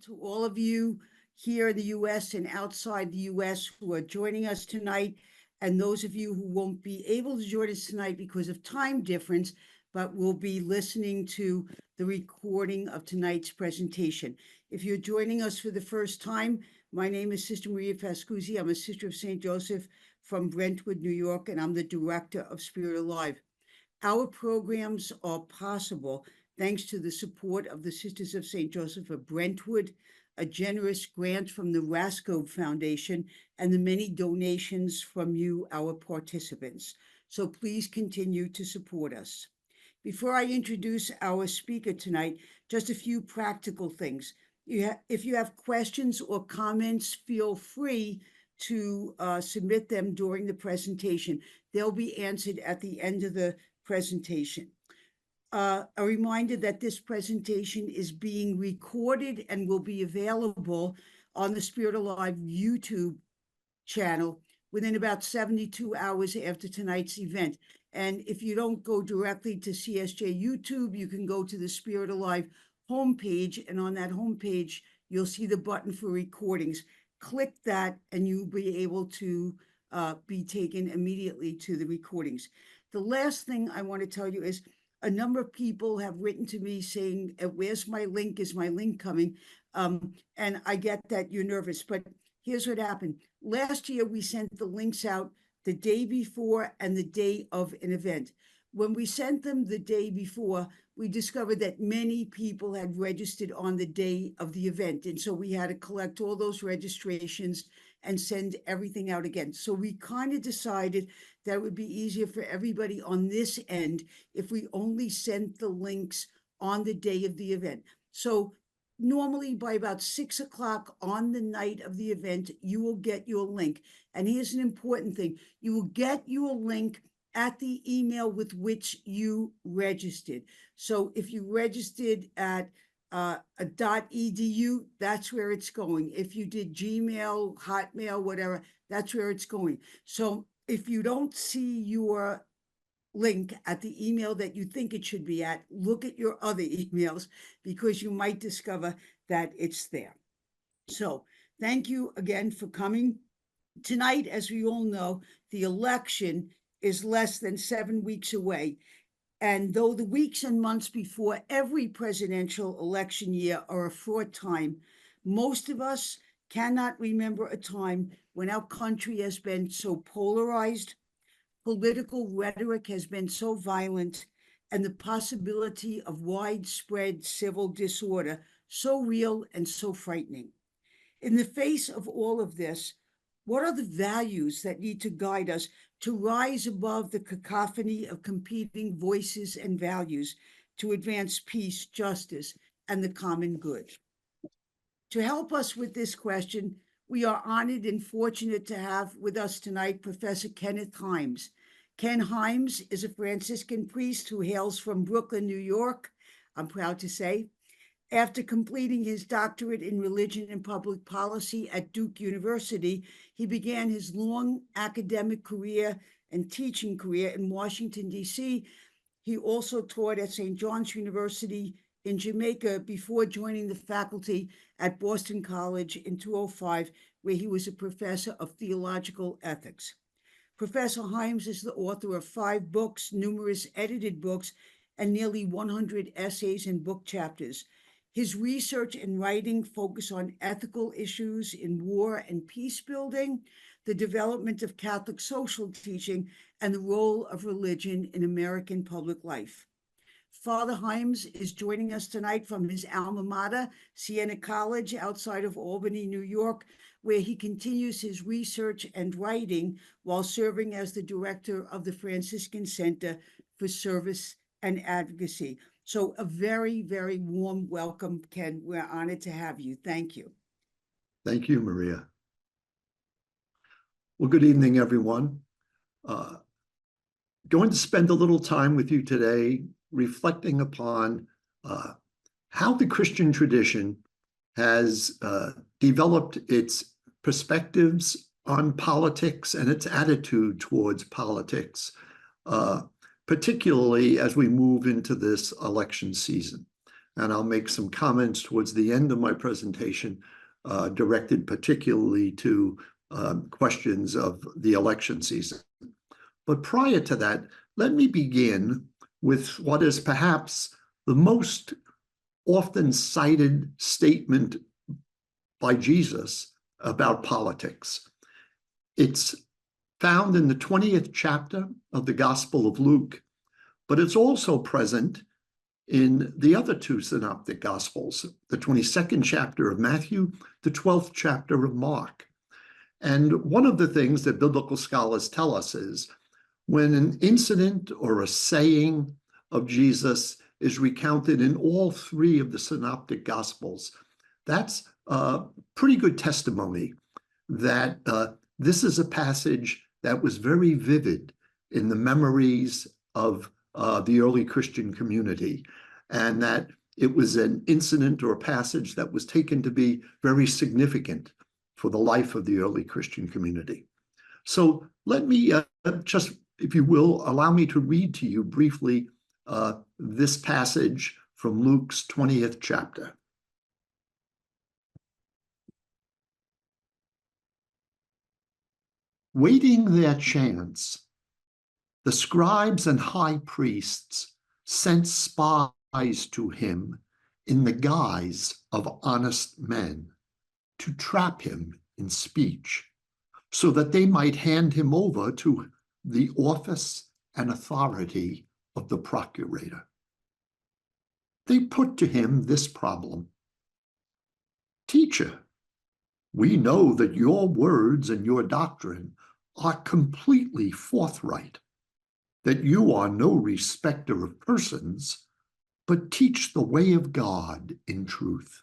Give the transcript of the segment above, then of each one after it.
to all of you here in the U.S. and outside the U.S. who are joining us tonight, and those of you who won't be able to join us tonight because of time difference, but will be listening to the recording of tonight's presentation. If you're joining us for the first time, my name is Sister Maria Fascuzzi. I'm a Sister of St. Joseph from Brentwood, New York, and I'm the Director of Spirit Alive. Our programs are possible thanks to the support of the Sisters of St. Joseph of Brentwood, a generous grant from the Rascove Foundation, and the many donations from you, our participants. So please continue to support us. Before I introduce our speaker tonight, just a few practical things. If you have questions or comments, feel free to submit them during the presentation. They'll be answered at the end of the presentation. A reminder that this presentation is being recorded and will be available on the Spirit Alive YouTube channel within about 72 hours after tonight's event. And if you don't go directly to CSJ YouTube, you can go to the Spirit Alive homepage, and on that homepage, you'll see the button for recordings. Click that and you'll be able to be taken immediately to the recordings. The last thing I want to tell you is a number of people have written to me saying, where's my link? Is my link coming? And I get that you're nervous, but here's what happened. Last year, we sent the links out the day before and the day of an event. When we sent them the day before, we discovered that many people had registered on the day of the event. And so we had to collect all those registrations and send everything out again. So we kind of decided that it would be easier for everybody on this end if we only sent the links on the day of the event. So normally by about 6 o'clock on the night of the event, you will get your link. And here's an important thing. You will get your link at the email with which you registered. So if you registered at .edu, that's where it's going. If you did Gmail, Hotmail, whatever, that's where it's going. So if you don't see your link at the email that you think it should be at, look at your other emails because you might discover that it's there. So thank you again for coming. Tonight, as we all know, the election is less than 7 weeks away. And though the weeks and months before every presidential election year are a fraught time, most of us cannot remember a time when our country has been so polarized, political rhetoric has been so violent, and the possibility of widespread civil disorder so real and so frightening. In the face of all of this, what are the values that need to guide us to rise above the cacophony of competing voices and values to advance peace, justice, and the common good? To help us with this question, we are honored and fortunate to have with us tonight Professor Kenneth Himes. Ken Himes is a Franciscan priest who hails from Brooklyn, New York, I'm proud to say. After completing his doctorate in religion and public policy at Duke University, he began his long academic career and teaching career in Washington, D.C. He also taught at St. John's University in Jamaica before joining the faculty at Boston College in 2005, where he was a professor of theological ethics. Professor Himes is the author of 5 books, numerous edited books, and nearly 100 essays and book chapters. His research and writing focus on ethical issues in war and peace building, the development of Catholic social teaching, and the role of religion in American public life. Father Himes is joining us tonight from his alma mater, Siena College, outside of Albany, New York, where he continues his research and writing while serving as the director of the Franciscan Center for Service and Advocacy. So a very, very warm welcome, Ken. We're honored to have you. Thank you. Thank you, Maria. Well, good evening, everyone. Going to spend a little time with you today reflecting upon how the Christian tradition has developed its perspectives on politics and its attitude towards politics, particularly as we move into this election season. and I'll make some comments towards the end of my presentation directed particularly to questions of the election season. But prior to that, let me begin with what is perhaps the most often cited statement by Jesus about politics. It's found in the 20th chapter of the Gospel of Luke, but it's also present in the other two synoptic Gospels, the 22nd chapter of Matthew, the 12th chapter of Mark. And one of the things that biblical scholars tell us is when an incident or a saying of Jesus is recounted in all three of the synoptic Gospels, that's pretty good testimony that this is a passage that was very vivid in the memories of the early Christian community, and that it was an incident or a passage that was taken to be very significant for the life of the early Christian community. So let me just, if you will, allow me to read to you briefly this passage from Luke's 20th chapter. Waiting their chance, the scribes and high priests sent spies to him in the guise of honest men to trap him in speech, so that they might hand him over to the office and authority of the procurator. They put to him this problem: "Teacher, we know that your words and your doctrine are completely forthright, that you are no respecter of persons, but teach the way of God in truth.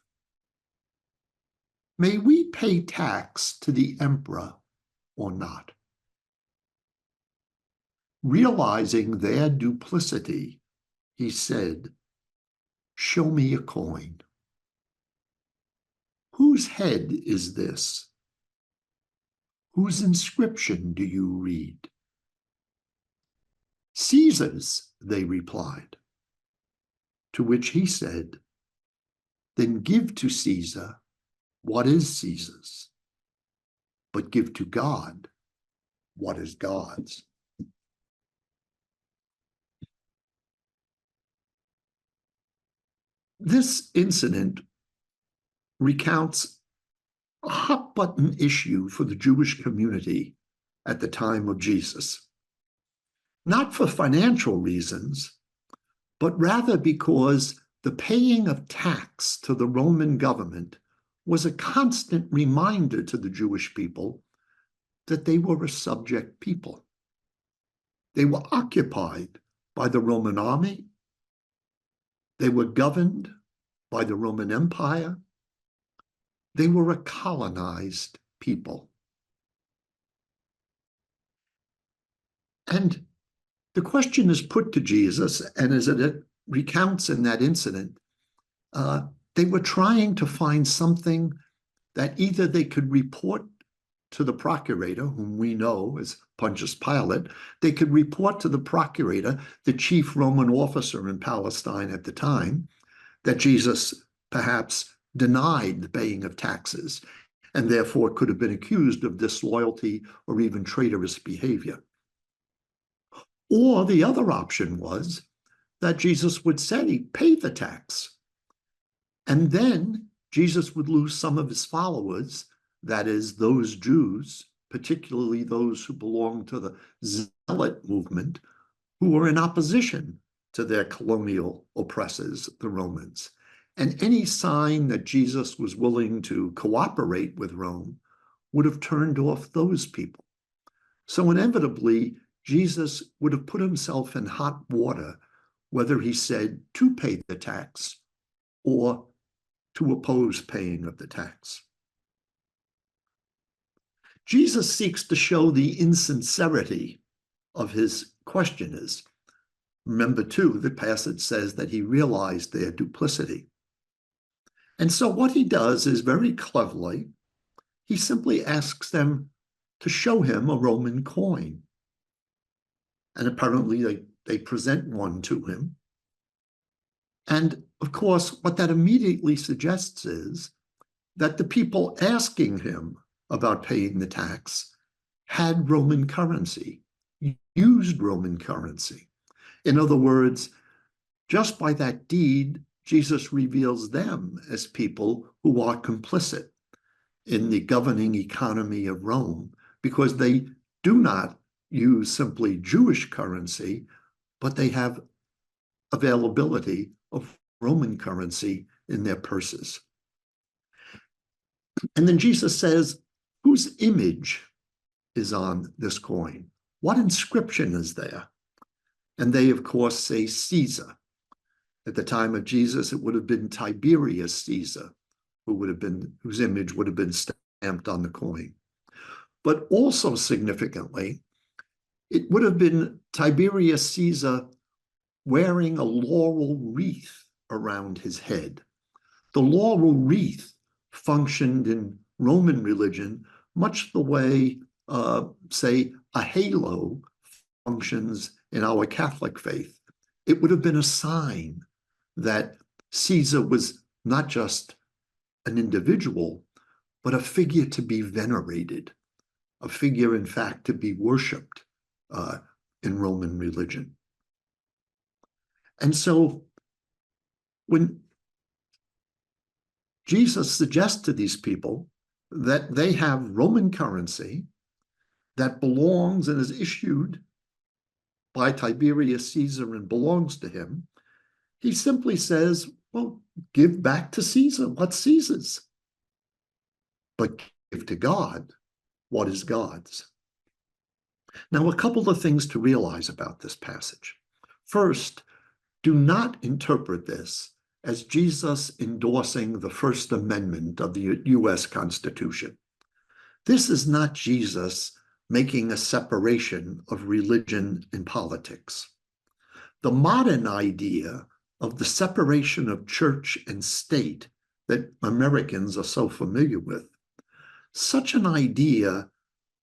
May we pay tax to the emperor or not?" Realizing their duplicity, he said, "Show me a coin." "Whose head is this? Whose inscription do you read?" "Caesar's," they replied. To which he said, "Then give to Caesar what is Caesar's, but give to God what is God's." This incident recounts a hot-button issue for the Jewish community at the time of Jesus, not for financial reasons, but rather because the paying of tax to the Roman government was a constant reminder to the Jewish people that they were a subject people. They were occupied by the Roman army. They were governed by the Roman Empire. They were a colonized people. And the question is put to Jesus, and as it recounts in that incident, they were trying to find something that either they could report to the procurator, whom we know as Pontius Pilate. They could report to the procurator, the chief Roman officer in Palestine at the time, that Jesus perhaps denied the paying of taxes and therefore could have been accused of disloyalty or even traitorous behavior. Or the other option was that Jesus would say, "Pay the tax." And then Jesus would lose some of his followers, that is, those Jews, particularly those who belonged to the Zealot movement, who were in opposition to their colonial oppressors, the Romans. And any sign that Jesus was willing to cooperate with Rome would have turned off those people. So inevitably, Jesus would have put himself in hot water, whether he said to pay the tax or to oppose paying of the tax. Jesus seeks to show the insincerity of his questioners. Remember, too, the passage says that he realized their duplicity. And so what he does is very cleverly, he simply asks them to show him a Roman coin. And apparently they present one to him. And of course, what that immediately suggests is that the people asking him about paying the tax had Roman currency, used Roman currency. In other words, just by that deed, Jesus reveals them as people who are complicit in the governing economy of Rome, because they do not use simply Jewish currency, but they have availability of Roman currency in their purses. And then Jesus says, whose image is on this coin? What inscription is there? And they, of course, say Caesar. At the time of Jesus, it would have been Tiberius Caesar, whose image would have been stamped on the coin. But also significantly, it would have been Tiberius Caesar wearing a laurel wreath around his head. The laurel wreath functioned in Roman religion much the way, say, a halo functions in our Catholic faith. It would have been a sign that Caesar was not just an individual, but a figure to be venerated, a figure, in fact, to be worshipped in Roman religion. And so when Jesus suggests to these people that they have Roman currency that belongs and is issued by Tiberius Caesar and belongs to him, he simply says, well, give back to Caesar what's Caesar's, but give to God what is God's. Now, a couple of things to realize about this passage. First, do not interpret this as Jesus endorsing the First Amendment of the U.S. Constitution. This is not Jesus making a separation of religion and politics. The modern idea of the separation of church and state that Americans are so familiar with, such an idea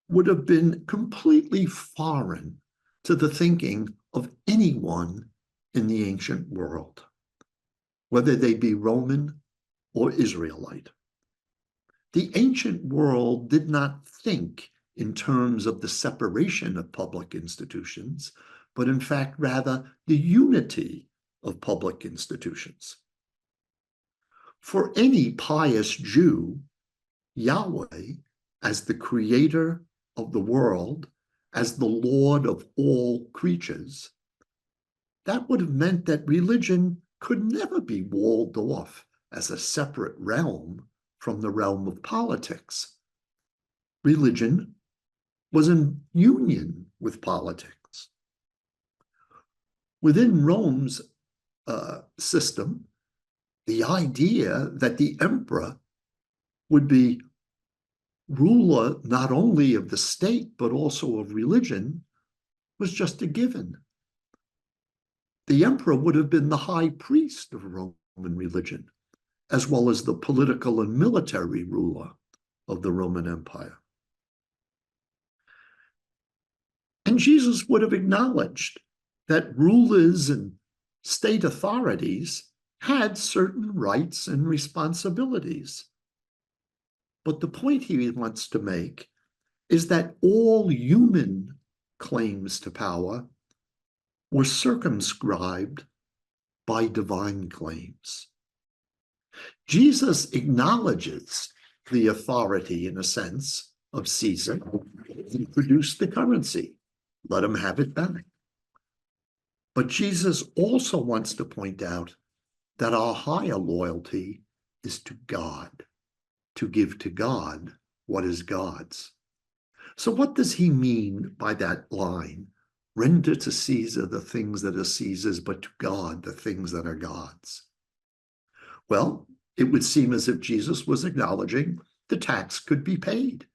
would have been completely foreign to the thinking of anyone in the ancient world, whether they be Roman or Israelite. The ancient world did not think in terms of the separation of public institutions, but in fact, rather, the unity of public institutions. For any pious Jew, Yahweh, as the creator of the world, as the Lord of all creatures, that would have meant that religion could never be walled off as a separate realm from the realm of politics. Religion was in union with politics. Within Rome's system, the idea that the emperor would be ruler not only of the state, but also of religion, was just a given. The emperor would have been the high priest of Roman religion, as well as the political and military ruler of the Roman Empire. And Jesus would have acknowledged that rulers and state authorities had certain rights and responsibilities. But the point he wants to make is that all human claims to power were circumscribed by divine claims. Jesus acknowledges the authority, in a sense, of Caesar. He produced the currency. Let him have it back. But Jesus also wants to point out that our higher loyalty is to God, to give to God what is God's. So what does he mean by that line? Render to Caesar the things that are Caesar's, but to God the things that are God's. Well, it would seem as if Jesus was acknowledging the tax could be paid.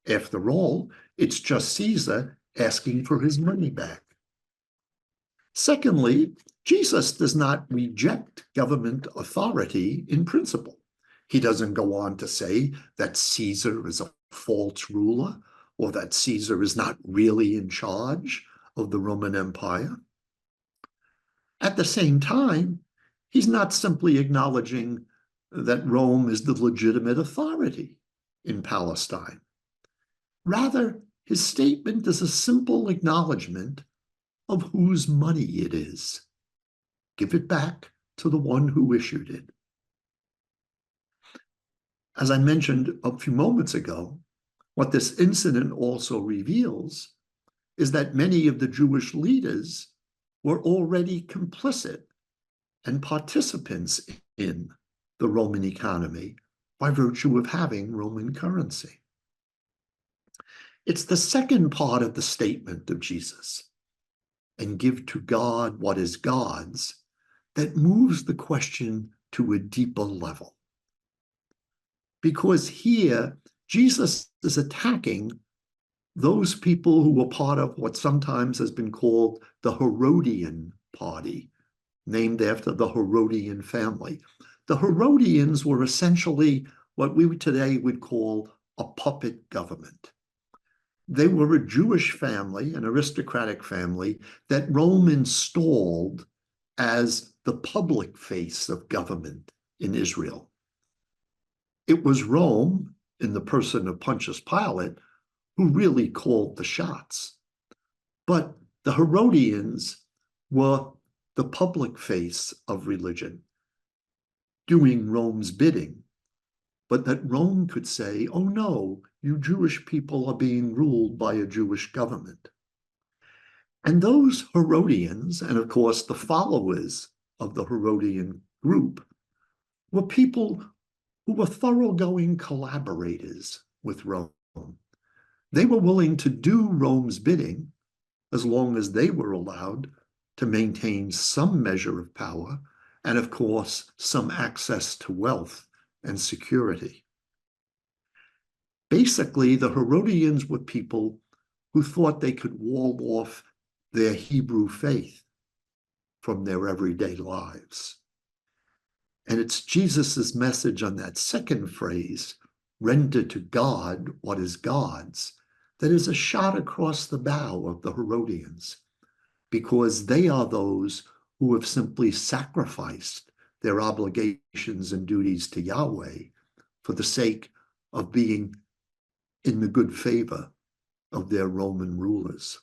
After all, it's just Caesar asking for his money back. Secondly, Jesus does not reject government authority in principle. He doesn't go on to say that Caesar is a false ruler or that Caesar is not really in charge of the Roman Empire. At the same time, He's not simply acknowledging that Rome is the legitimate authority in Palestine. Rather, his statement is a simple acknowledgement of whose money it is. Give it back to the one who issued it. As I mentioned a few moments ago, what this incident also reveals is that many of the Jewish leaders were already complicit and participants in the Roman economy by virtue of having Roman currency. It's the second part of the statement of Jesus, and give to God what is God's, that moves the question to a deeper level. Because here, Jesus is attacking those people who were part of what sometimes has been called the Herodian party, named after the Herodian family. The Herodians were essentially what we today would call a puppet government. They were a Jewish family, an aristocratic family, that Rome installed as the public face of government in Israel. It was Rome, in the person of Pontius Pilate, who really called the shots. But the Herodians were the public face of religion, doing Rome's bidding, but that Rome could say, oh no, you Jewish people are being ruled by a Jewish government. And those Herodians, and of course the followers of the Herodian group, were people who were thoroughgoing collaborators with Rome. They were willing to do Rome's bidding as long as they were allowed to maintain some measure of power and, of course, some access to wealth and security. Basically, the Herodians were people who thought they could wall off their Hebrew faith from their everyday lives. And it's Jesus's message on that second phrase, render to God what is God's, that is a shot across the bow of the Herodians, because they are those who have simply sacrificed their obligations and duties to Yahweh for the sake of being in the good favor of their Roman rulers.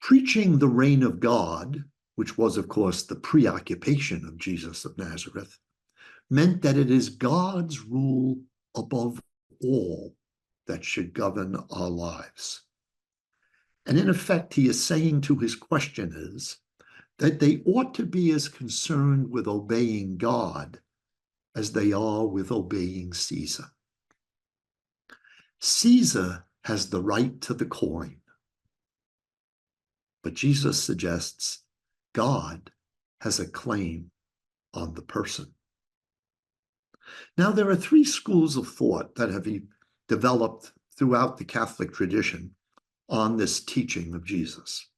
Preaching the reign of God, which was, of course, the preoccupation of Jesus of Nazareth, meant that it is God's rule above all that should govern our lives. And in effect, he is saying to his questioners that they ought to be as concerned with obeying God as they are with obeying Caesar. Caesar has the right to the coin, but Jesus suggests God has a claim on the person. Now, there are three schools of thought that have developed throughout the Catholic tradition on this teaching of Jesus.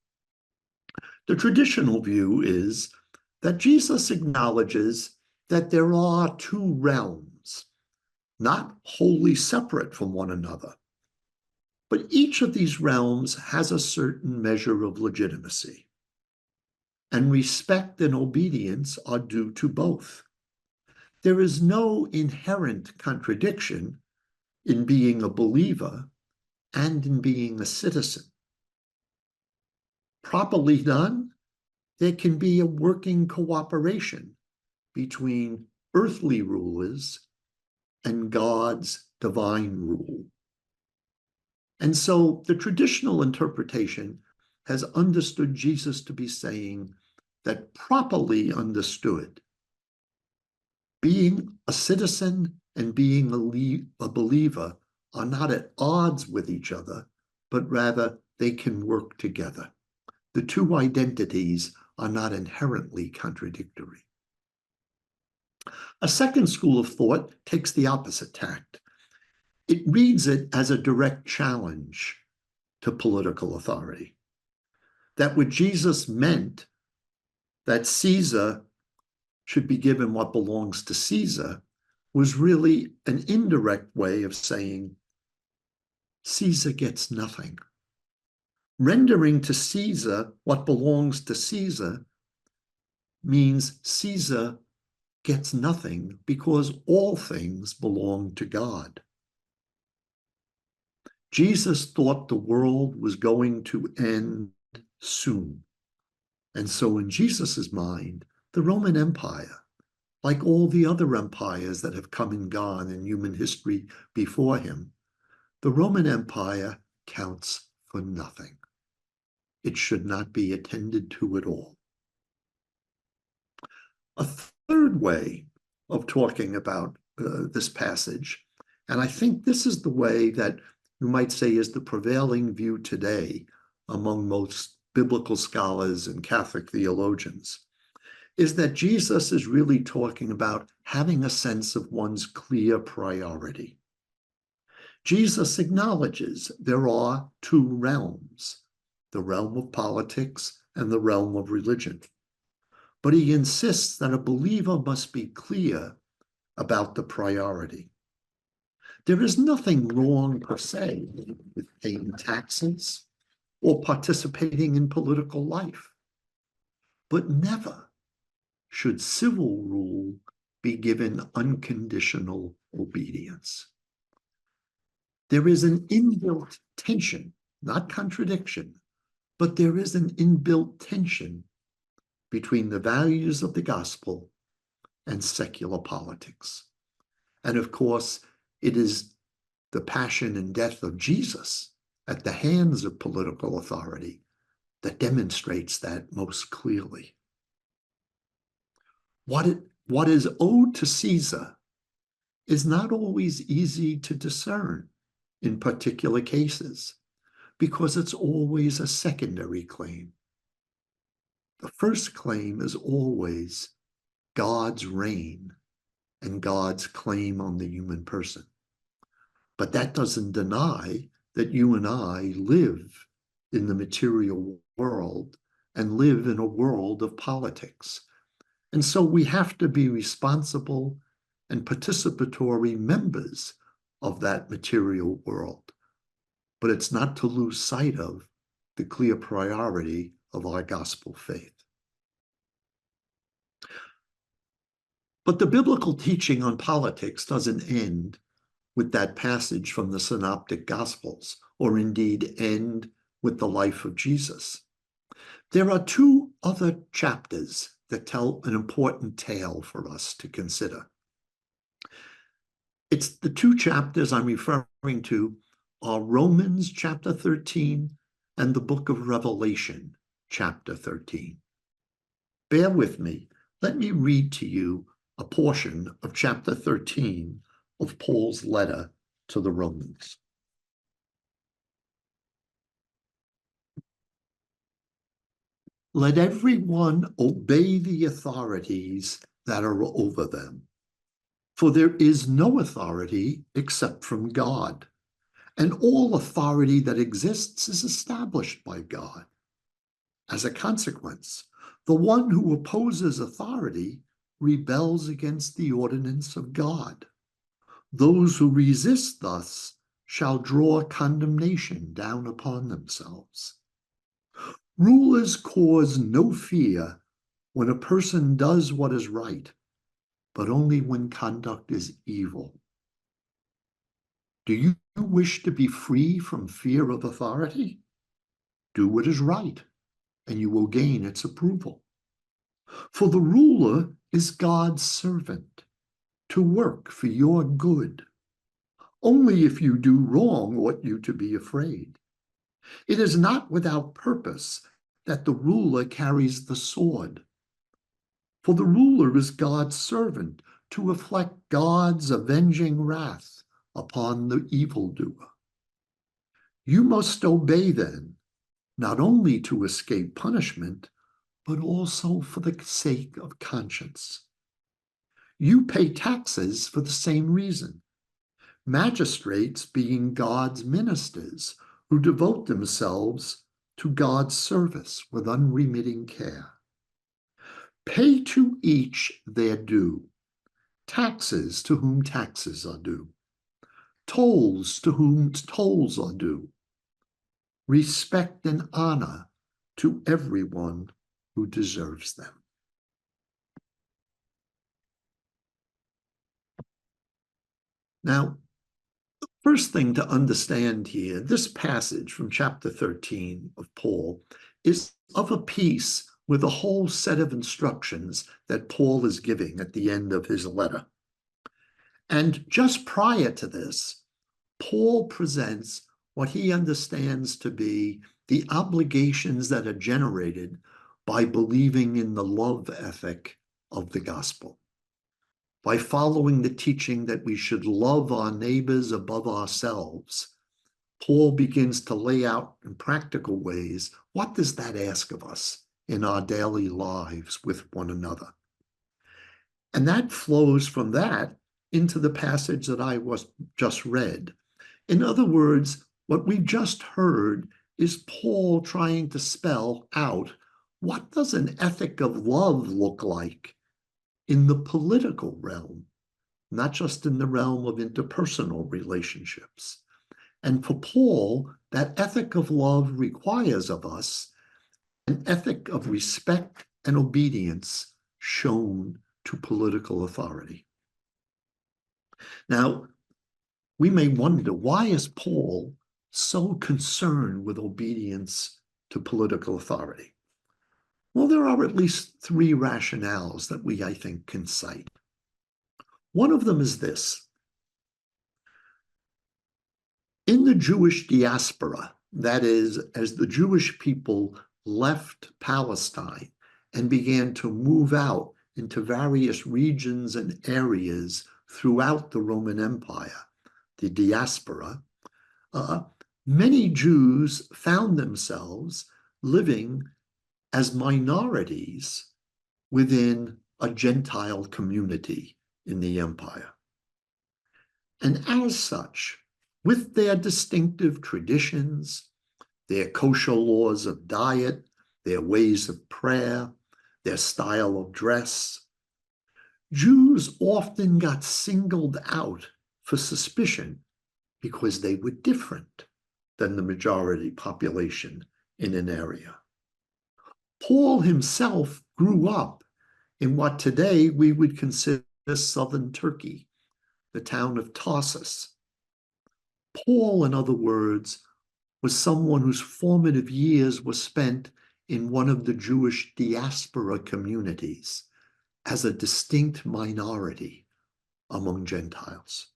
The traditional view is that Jesus acknowledges that there are two realms, not wholly separate from one another, but each of these realms has a certain measure of legitimacy, and respect and obedience are due to both. There is no inherent contradiction in being a believer and in being a citizen. Properly done, there can be a working cooperation between earthly rulers and God's divine rule. And so the traditional interpretation has understood Jesus to be saying that, properly understood, being a citizen and being a believer are not at odds with each other, but rather they can work together. The two identities are not inherently contradictory. A second school of thought takes the opposite tact. It reads it as a direct challenge to political authority. That what Jesus meant, that Caesar should be given what belongs to Caesar, was really an indirect way of saying Caesar gets nothing. Rendering to Caesar what belongs to Caesar means Caesar gets nothing because all things belong to God. Jesus thought the world was going to end soon. And so in Jesus's mind, the Roman Empire, like all the other empires that have come and gone in human history before him, the Roman Empire counts for nothing. It should not be attended to at all. A third way of talking about this passage, and I think this is the way that you might say is the prevailing view today among most biblical scholars and Catholic theologians, is that Jesus is really talking about having a sense of one's clear priority. Jesus acknowledges there are two realms, the realm of politics and the realm of religion. But he insists that a believer must be clear about the priority. There is nothing wrong per se with paying taxes or participating in political life, but never should civil rule be given unconditional obedience. There is an inbuilt tension, not contradiction, but there is an inbuilt tension between the values of the gospel and secular politics. And of course, it is the passion and death of Jesus at the hands of political authority that demonstrates that most clearly. What is owed to Caesar is not always easy to discern in particular cases, because it's always a secondary claim. The first claim is always God's reign and God's claim on the human person. But that doesn't deny that you and I live in the material world and live in a world of politics. And so we have to be responsible and participatory members of that material world. But it's not to lose sight of the clear priority of our gospel faith. But the biblical teaching on politics doesn't end with that passage from the Synoptic Gospels, or indeed end with the life of Jesus. There are two other chapters that tell an important tale for us to consider. It's the two chapters I'm referring to are Romans chapter 13 and the book of Revelation chapter 13. Bear with me. Let me read to you a portion of chapter 13 of Paul's letter to the Romans. Let everyone obey the authorities that are over them, for there is no authority except from God, and all authority that exists is established by God. As a consequence, the one who opposes authority rebels against the ordinance of God. Those who resist thus shall draw condemnation down upon themselves. Rulers cause no fear when a person does what is right, but only when conduct is evil. Do you wish to be free from fear of authority? Do what is right, and you will gain its approval. For the ruler is God's servant to work for your good. Only if you do wrong ought you to be afraid. It is not without purpose that the ruler carries the sword. For the ruler is God's servant to reflect God's avenging wrath upon the evildoer. You must obey then, not only to escape punishment, but also for the sake of conscience. You pay taxes for the same reason, magistrates being God's ministers who devote themselves to God's service with unremitting care. Pay to each their due, taxes to whom taxes are due, tolls to whom tolls are due, respect and honor to everyone who deserves them. Now, the first thing to understand here, this passage from chapter 13 of Paul is of a piece with a whole set of instructions that Paul is giving at the end of his letter. And just prior to this, Paul presents what he understands to be the obligations that are generated by believing in the love ethic of the gospel. By following the teaching that we should love our neighbors above ourselves, Paul begins to lay out in practical ways, what does that ask of us in our daily lives with one another? And that flows from that into the passage that I just read. In other words, what we just heard is Paul trying to spell out, what does an ethic of love look like in the political realm, not just in the realm of interpersonal relationships? And for Paul, that ethic of love requires of us an ethic of respect and obedience shown to political authority. Now, we may wonder, why is Paul so concerned with obedience to political authority? Well, there are at least three rationales that we, I think, can cite. One of them is this. In the Jewish diaspora, that is, as the Jewish people left Palestine and began to move out into various regions and areas throughout the Roman Empire, the diaspora, many Jews found themselves living as minorities within a Gentile community in the empire. And as such, with their distinctive traditions, their kosher laws of diet, their ways of prayer, their style of dress, Jews often got singled out for suspicion because they were different than the majority population in an area. Paul himself grew up in what today we would consider southern Turkey, the town of Tarsus. Paul, in other words, was someone whose formative years were spent in one of the Jewish diaspora communities as a distinct minority among Gentiles.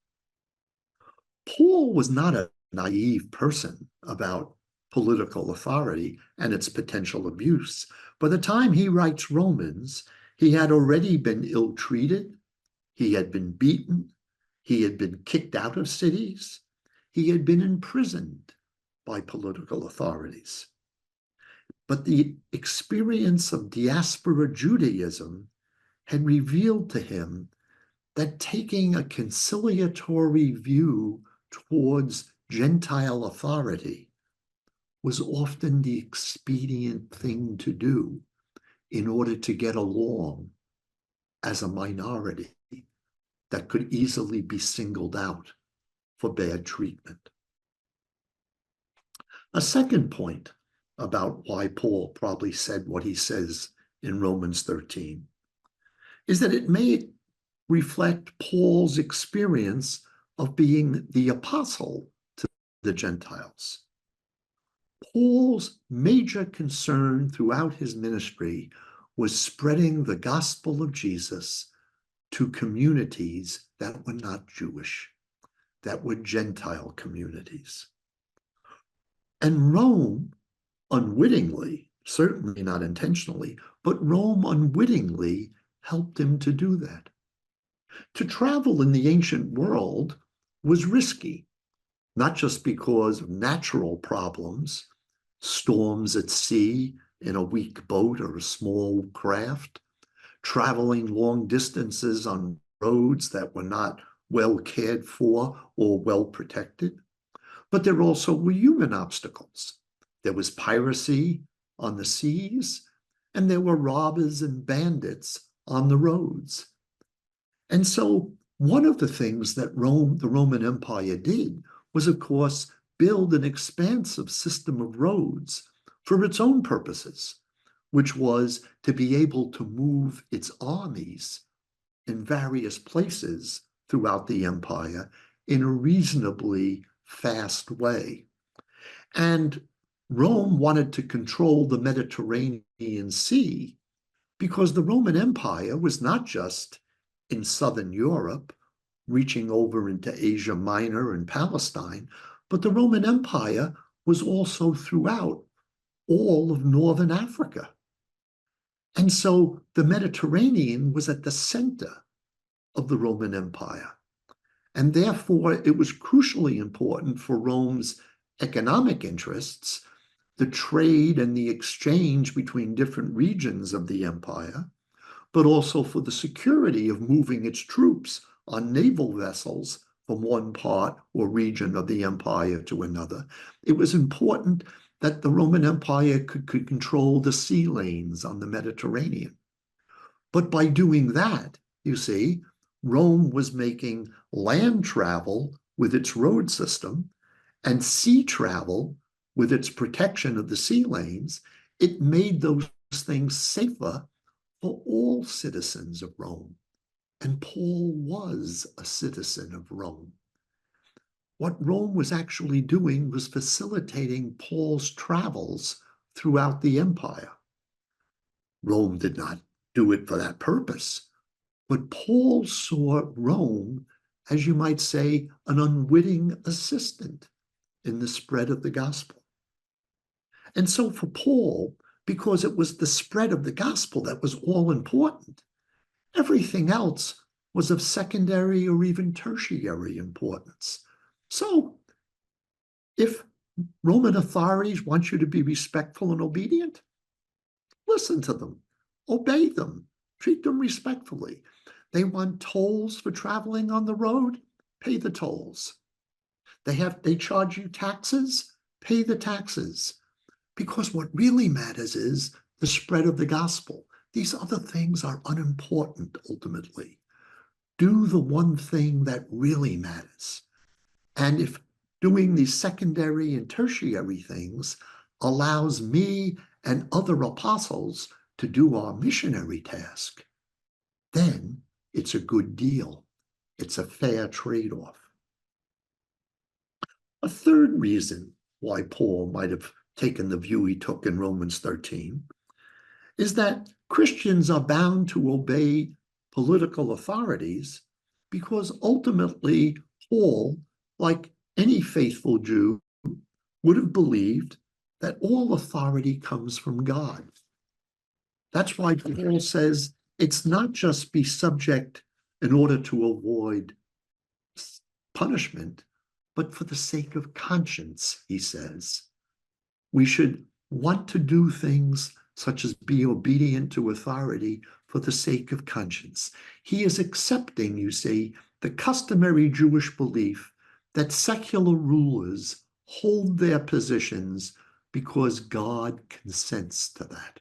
Paul was not a naive person about political authority and its potential abuse. By the time he writes Romans, he had already been ill-treated, he had been beaten, he had been kicked out of cities, he had been imprisoned by political authorities. But the experience of diaspora Judaism had revealed to him that taking a conciliatory view towards Gentile authority was often the expedient thing to do in order to get along as a minority that could easily be singled out for bad treatment. A second point about why Paul probably said what he says in Romans 13 is that it may reflect Paul's experience of being the apostle to the Gentiles. Paul's major concern throughout his ministry was spreading the gospel of Jesus to communities that were not Jewish, that were Gentile communities. And Rome unwittingly, certainly not intentionally, but Rome unwittingly helped him to do that. To travel in the ancient world was risky, not just because of natural problems, storms at sea in a weak boat or a small craft, traveling long distances on roads that were not well cared for or well protected, but there also were human obstacles. There was piracy on the seas, and there were robbers and bandits on the roads. And so one of the things that the Roman Empire did was, of course, build an expansive system of roads for its own purposes, which was to be able to move its armies in various places throughout the empire in a reasonably fast way. And Rome wanted to control the Mediterranean Sea because the Roman Empire was not just in southern Europe, reaching over into Asia Minor and Palestine, but the Roman Empire was also throughout all of northern Africa. And so the Mediterranean was at the center of the Roman Empire. And therefore, it was crucially important for Rome's economic interests, the trade and the exchange between different regions of the empire, but also for the security of moving its troops on naval vessels from one part or region of the empire to another. It was important that the Roman Empire could control the sea lanes on the Mediterranean. But by doing that, you see, Rome was making land travel with its road system and sea travel with its protection of the sea lanes. It made those things safer for all citizens of Rome. And Paul was a citizen of Rome. What Rome was actually doing was facilitating Paul's travels throughout the empire. Rome did not do it for that purpose, but Paul saw Rome, as you might say, an unwitting assistant in the spread of the gospel. And so for Paul, because it was the spread of the gospel that was all important, everything else was of secondary or even tertiary importance. So if Roman authorities want you to be respectful and obedient, listen to them, obey them, treat them respectfully. They want tolls for traveling on the road, pay the tolls. They charge you taxes, pay the taxes. Because what really matters is the spread of the gospel. These other things are unimportant ultimately. Do the one thing that really matters. And if doing these secondary and tertiary things allows me and other apostles to do our missionary task, then it's a good deal. It's a fair trade-off. A third reason why Paul might have taken the view he took in Romans 13 is that Christians are bound to obey political authorities because ultimately Paul, like any faithful Jew, would have believed that all authority comes from God. That's why Paul says it's not just be subject in order to avoid punishment, but for the sake of conscience, he says. We should want to do things such as be obedient to authority for the sake of conscience. He is accepting, you see, the customary Jewish belief that secular rulers hold their positions because God consents to that.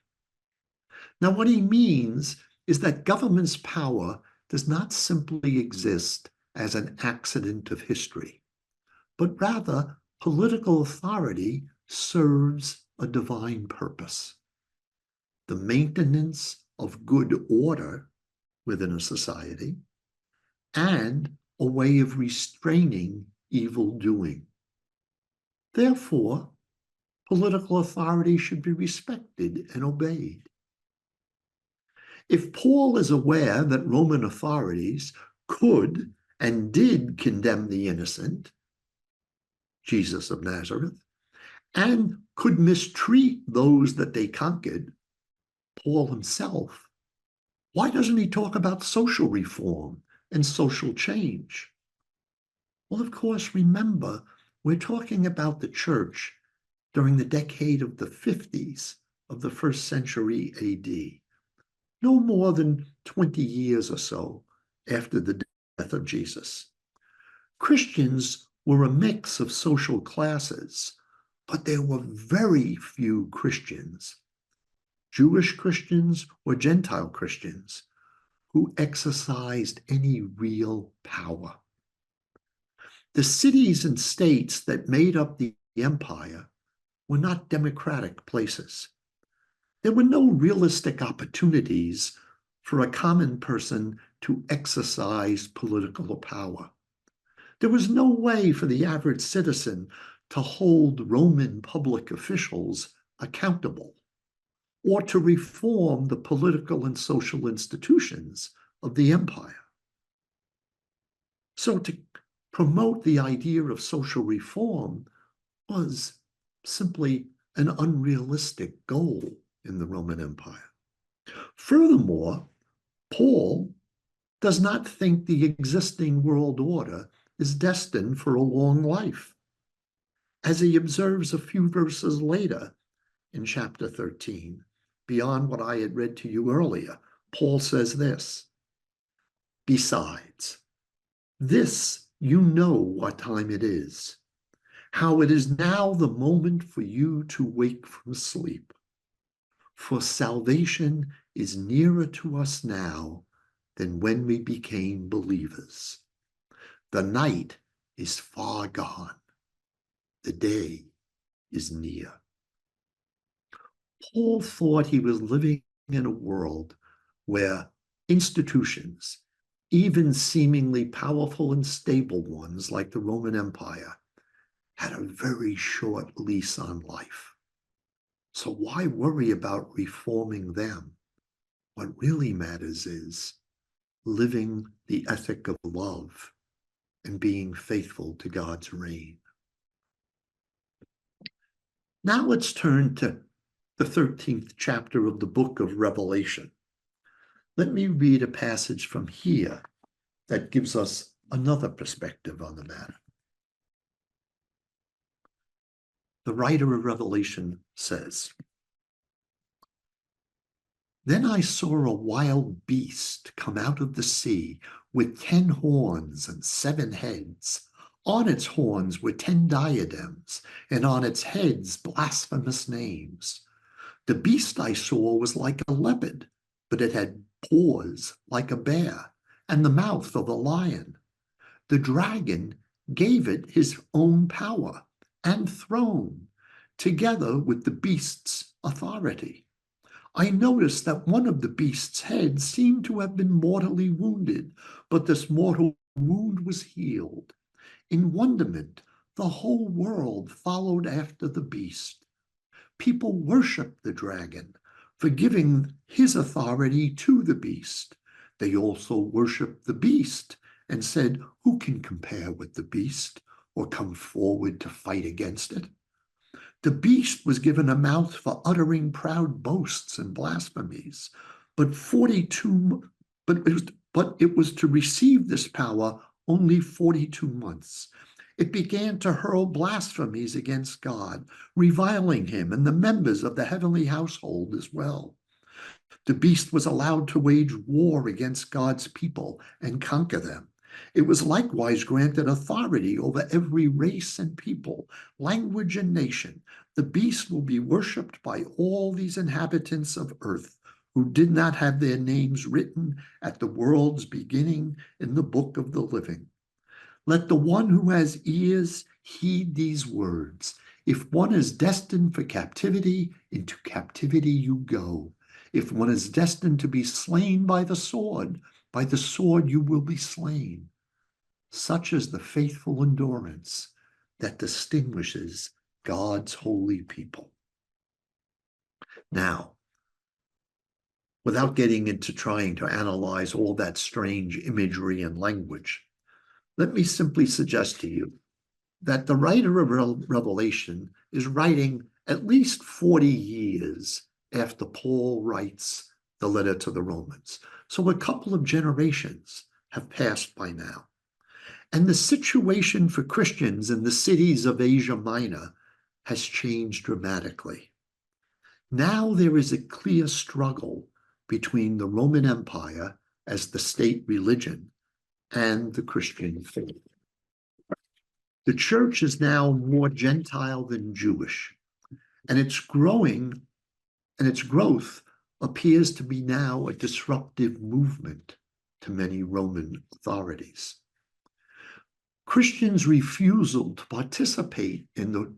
Now, what he means is that government's power does not simply exist as an accident of history, but rather political authority serves a divine purpose. The maintenance of good order within a society and a way of restraining evil doing. Therefore, political authority should be respected and obeyed. If Paul is aware that Roman authorities could and did condemn the innocent, Jesus of Nazareth, and could mistreat those that they conquered, Paul himself, why doesn't he talk about social reform and social change? Well, of course, remember, we're talking about the church during the decade of the 50s of the first century AD, no more than 20 years or so after the death of Jesus. Christians were a mix of social classes, but there were very few Christians, Jewish Christians or Gentile Christians, who exercised any real power. The cities and states that made up the empire were not democratic places. There were no realistic opportunities for a common person to exercise political power. There was no way for the average citizen to hold Roman public officials accountable or to reform the political and social institutions of the empire. So to promote the idea of social reform was simply an unrealistic goal in the Roman Empire. Furthermore, Paul does not think the existing world order is destined for a long life. As he observes a few verses later in chapter 13, beyond what I had read to you earlier, Paul says this, "Besides, this you know what time it is, how it is now the moment for you to wake from sleep. For salvation is nearer to us now than when we became believers. The night is far gone. The day is near." Paul thought he was living in a world where institutions, even seemingly powerful and stable ones like the Roman Empire, had a very short lease on life. So why worry about reforming them? What really matters is living the ethic of love and being faithful to God's reign. Now let's turn to the 13th chapter of the book of Revelation. Let me read a passage from here that gives us another perspective on the matter. The writer of Revelation says, "Then I saw a wild beast come out of the sea with 10 horns and 7 heads. On its horns were 10 diadems, and on its heads blasphemous names. The beast I saw was like a leopard, but it had paws like a bear and the mouth of a lion. The dragon gave it his own power and throne, together with the beast's authority. I noticed that one of the beast's heads seemed to have been mortally wounded, but this mortal wound was healed. In wonderment, the whole world followed after the beast. People worshiped the dragon for giving his authority to the beast. They also worshiped the beast and said, 'Who can compare with the beast or come forward to fight against it?' The beast was given a mouth for uttering proud boasts and blasphemies, but it was to receive this power only 42 months. It began to hurl blasphemies against God, reviling him and the members of the heavenly household as well. The beast was allowed to wage war against God's people and conquer them. It was likewise granted authority over every race and people, language and nation. The beast will be worshipped by all these inhabitants of earth who did not have their names written at the world's beginning in the book of the living. Let the one who has ears heed these words. If one is destined for captivity, into captivity you go. If one is destined to be slain by the sword you will be slain. Such is the faithful endurance that distinguishes God's holy people." Now, without getting into trying to analyze all that strange imagery and language, let me simply suggest to you that the writer of Revelation is writing at least 40 years after Paul writes the letter to the Romans. So a couple of generations have passed by now. And the situation for Christians in the cities of Asia Minor has changed dramatically. Now there is a clear struggle between the Roman Empire as the state religion and the Christian faith. The church is now more Gentile than Jewish, and its growth appears to be now a disruptive movement to many Roman authorities. Christians' refusal to participate in the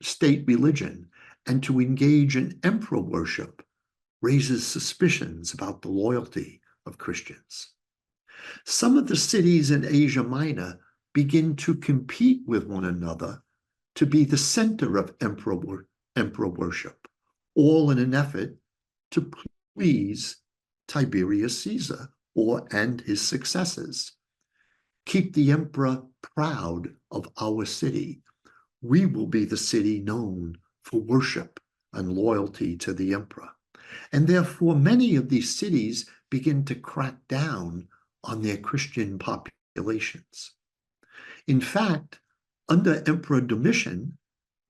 state religion and to engage in emperor worship raises suspicions about the loyalty of Christians. Some of the cities in Asia Minor begin to compete with one another to be the center of emperor worship, all in an effort to please Tiberius Caesar and his successors. Keep the emperor proud of our city. We will be the city known for worship and loyalty to the emperor. And therefore, many of these cities begin to crack down on their Christian populations. In fact, under Emperor Domitian,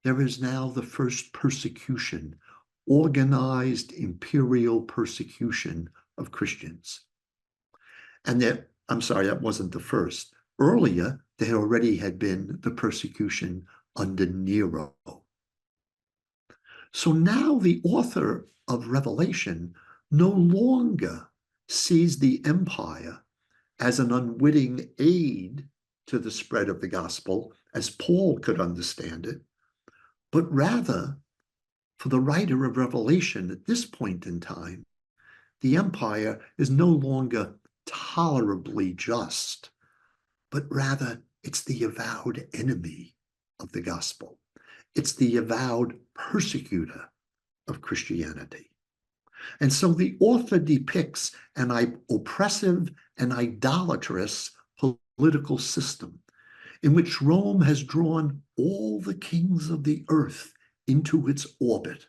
there is now the first persecution, organized imperial persecution of Christians. And I'm sorry, that wasn't the first. Earlier, there already had been the persecution under Nero. So now the author of Revelation no longer sees the empire as an unwitting aid to the spread of the gospel, as Paul could understand it, but rather, for the writer of Revelation at this point in time, the empire is no longer tolerably just, but rather it's the avowed enemy of the gospel. It's the avowed persecutor of Christianity. And so the author depicts an oppressive and idolatrous political system in which Rome has drawn all the kings of the earth into its orbit.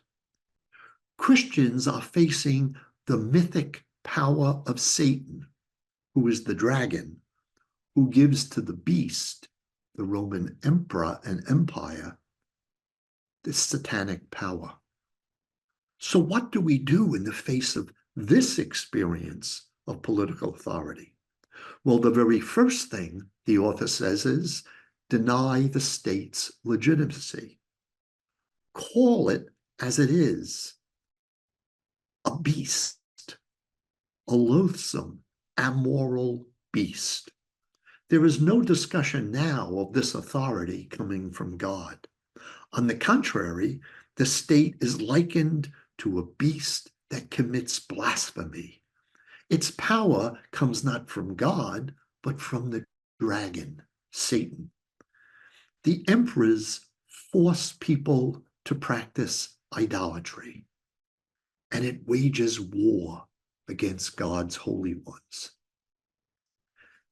Christians are facing the mythic power of Satan, who is the dragon, who gives to the beast, the Roman emperor and empire, this satanic power. So what do we do in the face of this experience of political authority? Well, the very first thing the author says is deny the state's legitimacy. Call it as it is, a beast, a loathsome, amoral beast. There is no discussion now of this authority coming from God. On the contrary, the state is likened to a beast that commits blasphemy. Its power comes not from God, but from the dragon, Satan. The emperors force people to practice idolatry, and it wages war against God's holy ones.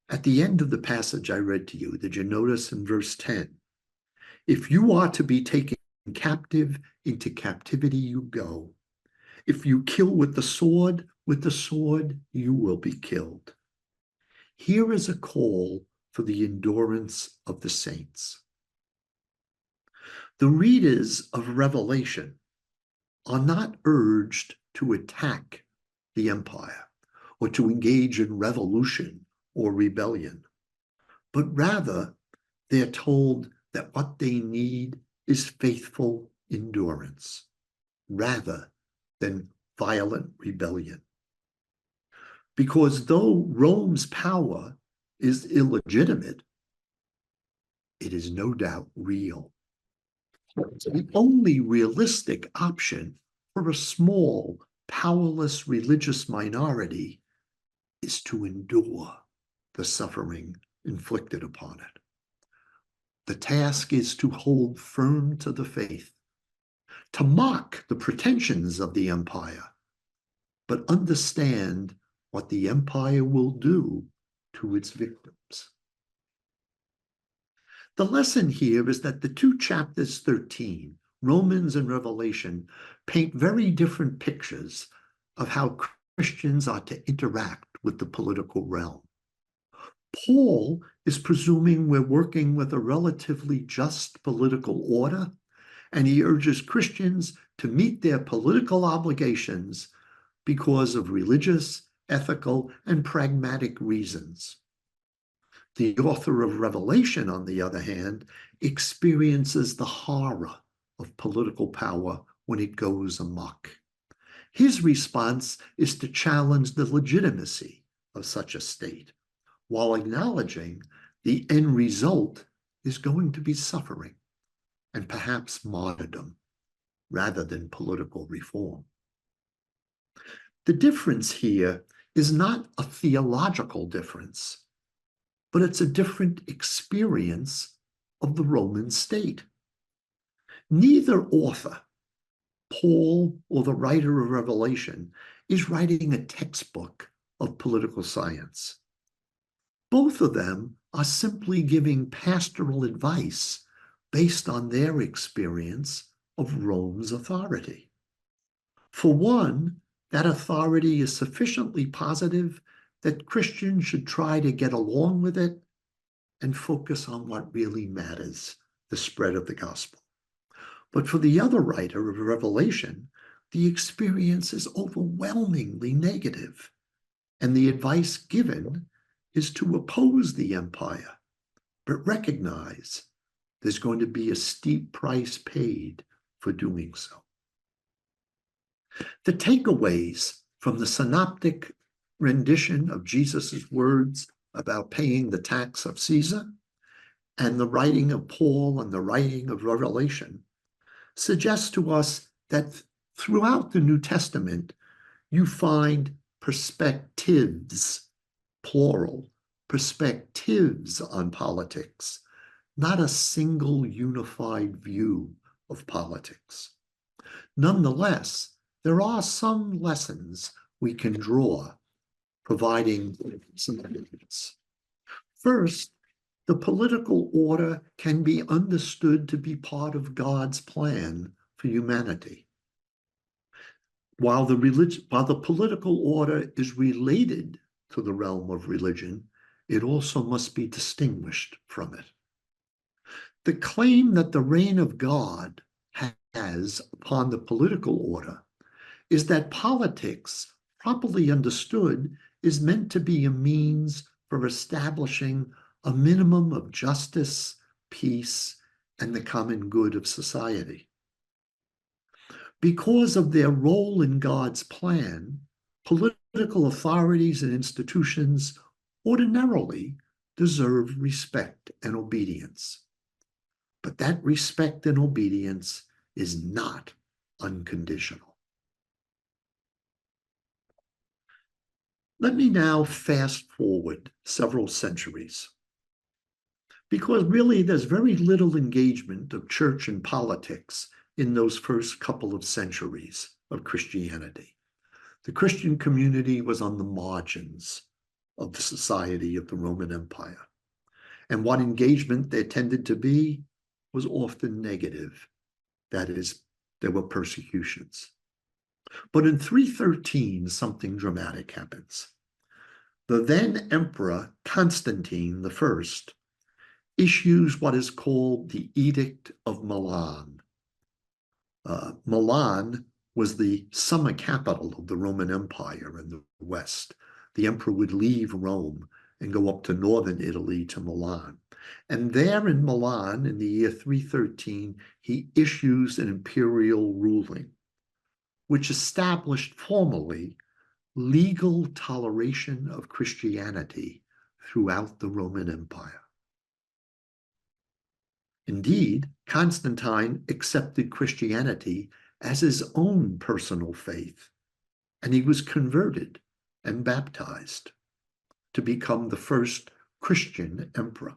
At the end of the passage I read to you, did you notice in verse 10, if you are to be taken captive, into captivity you go. If you kill with the sword you will be killed. Here is a call for the endurance of the saints. The readers of Revelation are not urged to attack the empire or to engage in revolution or rebellion, but rather they're told that what they need is faithful endurance rather than violent rebellion. Because though Rome's power is illegitimate, it is no doubt real. The only realistic option for a small, powerless religious minority is to endure the suffering inflicted upon it. The task is to hold firm to the faith, to mock the pretensions of the empire, but understand what the empire will do to its victims. The lesson here is that the two chapters 13, Romans and Revelation, paint very different pictures of how Christians are to interact with the political realm. Paul is presuming we're working with a relatively just political order, and he urges Christians to meet their political obligations because of religious, ethical, and pragmatic reasons. The author of Revelation, on the other hand, experiences the horror of political power when it goes amok. His response is to challenge the legitimacy of such a state, while acknowledging the end result is going to be suffering and perhaps martyrdom rather than political reform. The difference here is not a theological difference, but it's a different experience of the Roman state. Neither author, Paul or the writer of Revelation, is writing a textbook of political science. Both of them are simply giving pastoral advice based on their experience of Rome's authority. For one, that authority is sufficiently positive that Christians should try to get along with it and focus on what really matters, the spread of the gospel. But for the other writer of Revelation, the experience is overwhelmingly negative, and the advice given is to oppose the empire, but recognize there's going to be a steep price paid for doing so. The takeaways from the synoptic rendition of Jesus' words about paying the tax of Caesar and the writing of Paul and the writing of Revelation suggest to us that throughout the New Testament, you find perspectives, plural, perspectives on politics, not a single unified view of politics. Nonetheless, there are some lessons we can draw, providing some evidence. First, the political order can be understood to be part of God's plan for humanity. While the political order is related to the realm of religion, it also must be distinguished from it. The claim that the reign of God has upon the political order is that politics, properly understood, is meant to be a means for establishing a minimum of justice, peace, and the common good of society. Because of their role in God's plan, political authorities and institutions ordinarily deserve respect and obedience. But that respect and obedience is not unconditional. Let me now fast forward several centuries, because really there's very little engagement of church and politics in those first couple of centuries of Christianity. The Christian community was on the margins of the society of the Roman Empire. And what engagement there tended to be was often negative. That is, there were persecutions. But in 313, something dramatic happens. The then Emperor Constantine I issues what is called the Edict of Milan. Milan was the summer capital of the Roman Empire in the West. The emperor would leave Rome and go up to northern Italy to Milan. And there in Milan, in the year 313, he issues an imperial ruling, which established formally legal toleration of Christianity throughout the Roman Empire. Indeed, Constantine accepted Christianity as his own personal faith, and he was converted and baptized to become the first Christian emperor.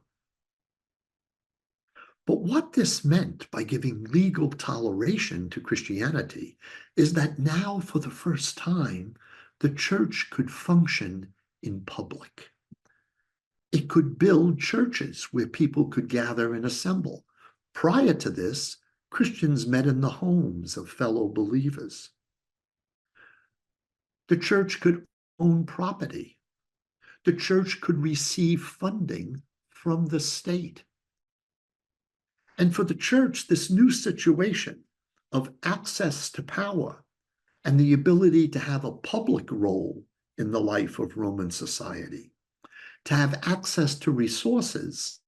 But what this meant by giving legal toleration to Christianity is that now, for the first time, the church could function in public. It could build churches where people could gather and assemble. Prior to this, Christians met in the homes of fellow believers. The church could own property. The church could receive funding from the state. And for the church, this new situation of access to power and the ability to have a public role in the life of Roman society, to have access to resources,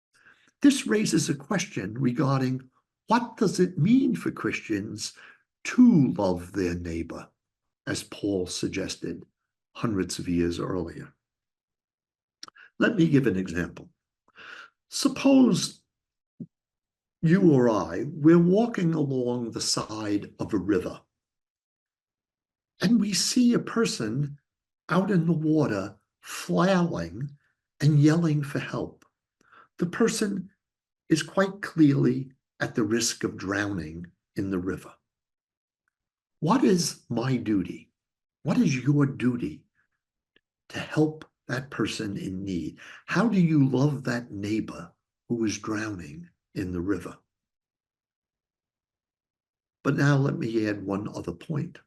this raises a question regarding what does it mean for Christians to love their neighbor, as Paul suggested hundreds of years earlier. Let me give an example. Suppose you or I, we're walking along the side of a river, and we see a person out in the water flailing and yelling for help. The person is quite clearly at the risk of drowning in the river. What is my duty? What is your duty to help that person in need? How do you love that neighbor who is drowning in the river? But now let me add one other point.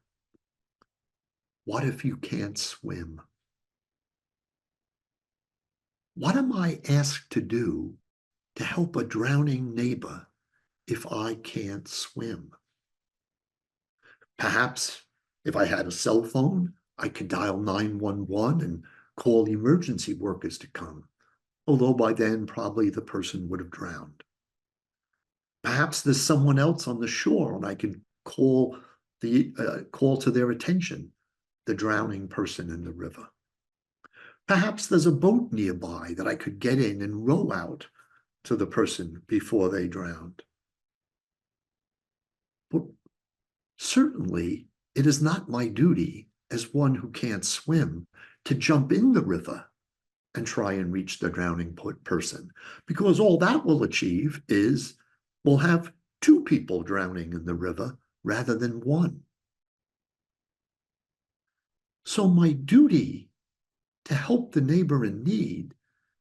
What if you can't swim? What am I asked to do to help a drowning neighbor if I can't swim? Perhaps if I had a cell phone, I could dial 911 and call emergency workers to come, although by then probably the person would have drowned. Perhaps there's someone else on the shore and I could call to their attention the drowning person in the river. Perhaps there's a boat nearby that I could get in and row out to the person before they drowned. But certainly, it is not my duty as one who can't swim to jump in the river and try and reach the drowning person, because all that will achieve is we'll have two people drowning in the river rather than one. So my duty to help the neighbor in need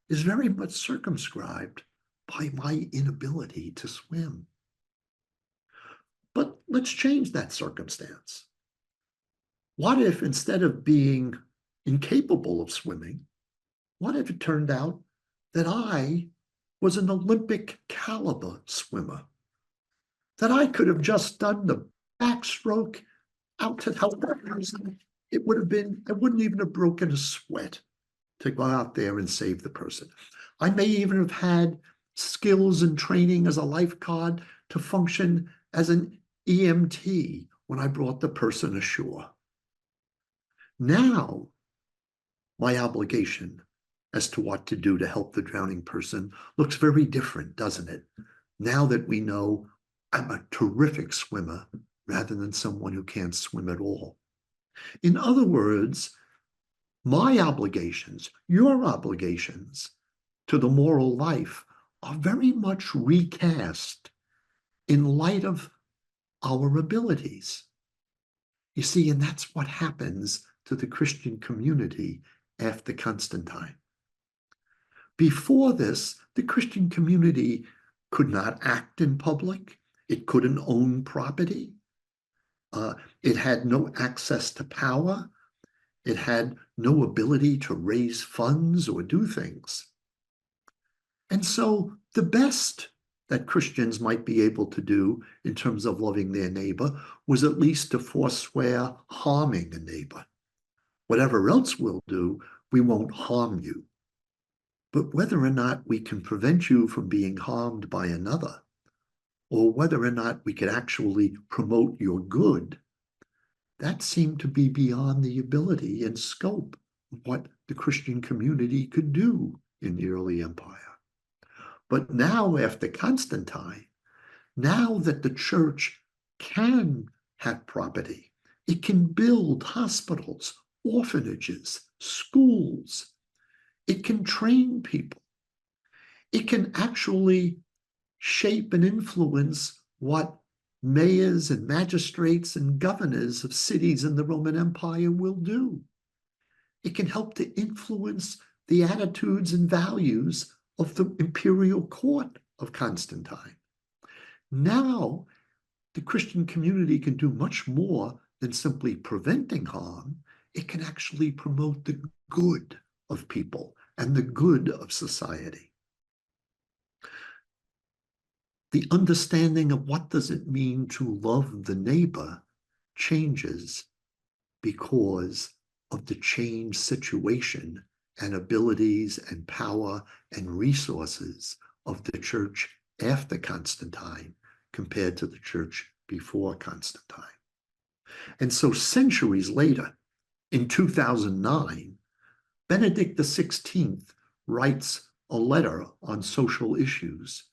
is very much circumscribed by my inability to swim. But let's change that circumstance. What if instead of being incapable of swimming, what if it turned out that I was an Olympic caliber swimmer? That I could have just done the backstroke out to help that person. I wouldn't even have broken a sweat to go out there and save the person. I may even have had skills and training as a lifeguard to function as an EMT when I brought the person ashore. Now, my obligation as to what to do to help the drowning person looks very different, doesn't it? Now that we know I'm a terrific swimmer rather than someone who can't swim at all. In other words, my obligations, your obligations to the moral life are very much recast in light of our abilities. You see, and that's what happens to the Christian community after Constantine. Before this, the Christian community could not act in public. It couldn't own property. It had no access to power. It had no ability to raise funds or do things. And so the best that Christians might be able to do in terms of loving their neighbor was at least to forswear harming a neighbor. Whatever else we'll do, we won't harm you. But whether or not we can prevent you from being harmed by another, or whether or not we could actually promote your good, that seemed to be beyond the ability and scope of what the Christian community could do in the early empire. But now, after Constantine, now that the church can have property, it can build hospitals, orphanages, schools, it can train people, it can actually shape and influence what mayors and magistrates and governors of cities in the Roman Empire will do. It can help to influence the attitudes and values of the imperial court of Constantine. Now, the Christian community can do much more than simply preventing harm. It can actually promote the good of people and the good of society. The understanding of what does it mean to love the neighbor changes because of the changed situation and abilities and power and resources of the church after Constantine compared to the church before Constantine. And so centuries later, in 2009, Benedict XVI writes a letter on social issues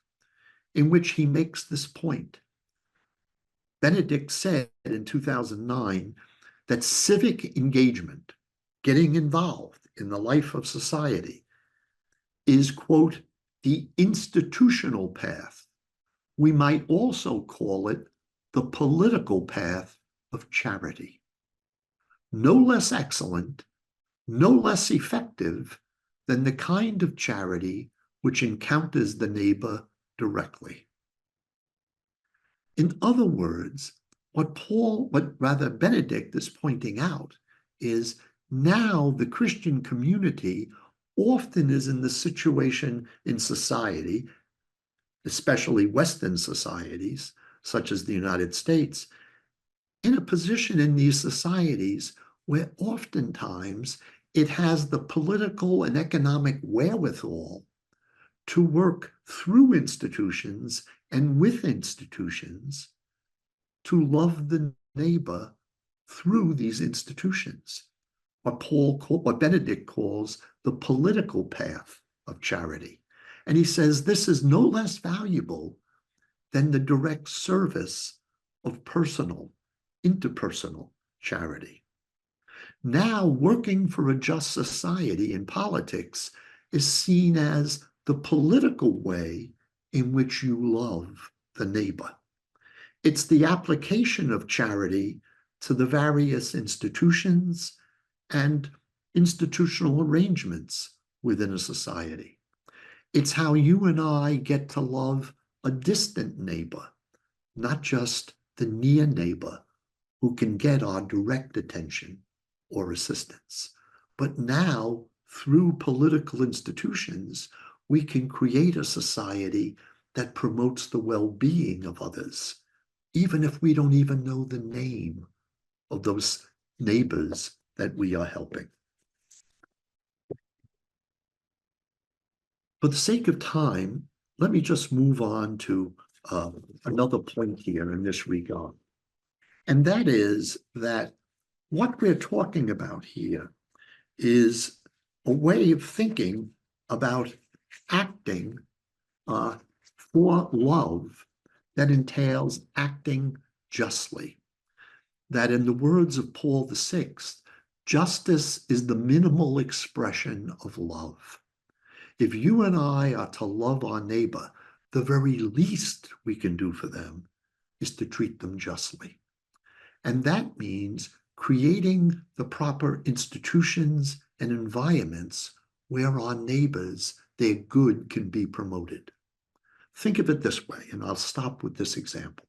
in which he makes this point. Benedict said in 2009 that civic engagement, getting involved in the life of society, is, quote, the institutional path. We might also call it the political path of charity. No less excellent, no less effective than the kind of charity which encounters the neighbor directly. In other words, what Benedict is pointing out is now the Christian community often is in the situation in society, especially Western societies, such as the United States, in a position in these societies where oftentimes it has the political and economic wherewithal to work through institutions and with institutions to love the neighbor through these institutions, what Benedict calls the political path of charity. And he says this is no less valuable than the direct service of personal, interpersonal charity. Now, working for a just society in politics is seen as the political way in which you love the neighbor. It's the application of charity to the various institutions and institutional arrangements within a society. It's how you and I get to love a distant neighbor, not just the near neighbor who can get our direct attention or assistance. But now, through political institutions, we can create a society that promotes the well-being of others, even if we don't even know the name of those neighbors that we are helping. For the sake of time, let me just move on to another point here in this regard. And that is that what we're talking about here is a way of thinking about acting for love that entails acting justly. That in the words of Paul VI, justice is the minimal expression of love. If you and I are to love our neighbor, the very least we can do for them is to treat them justly. And that means creating the proper institutions and environments where our neighbors, their good can be promoted. Think of it this way, and I'll stop with this example.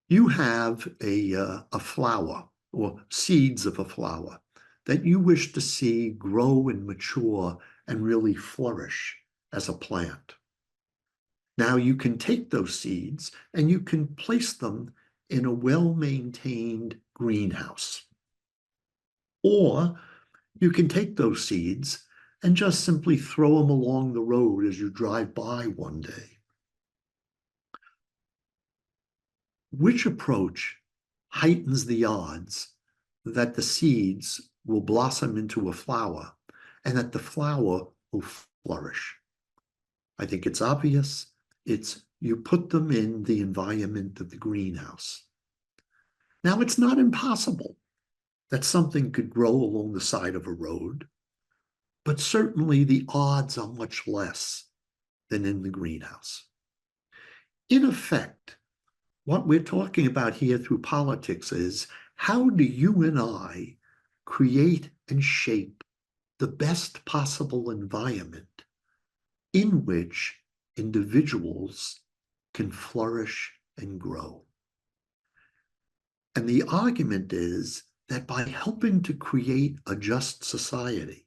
You have a flower or seeds of a flower that you wish to see grow and mature and really flourish as a plant. Now you can take those seeds and you can place them in a well-maintained greenhouse. Or you can take those seeds and just simply throw them along the road as you drive by one day. Which approach heightens the odds that the seeds will blossom into a flower and that the flower will flourish? I think it's obvious. It's you put them in the environment of the greenhouse. Now, it's not impossible that something could grow along the side of a road, but certainly the odds are much less than in the greenhouse. In effect, what we're talking about here through politics is how do you and I create and shape the best possible environment in which individuals can flourish and grow. And the argument is that by helping to create a just society,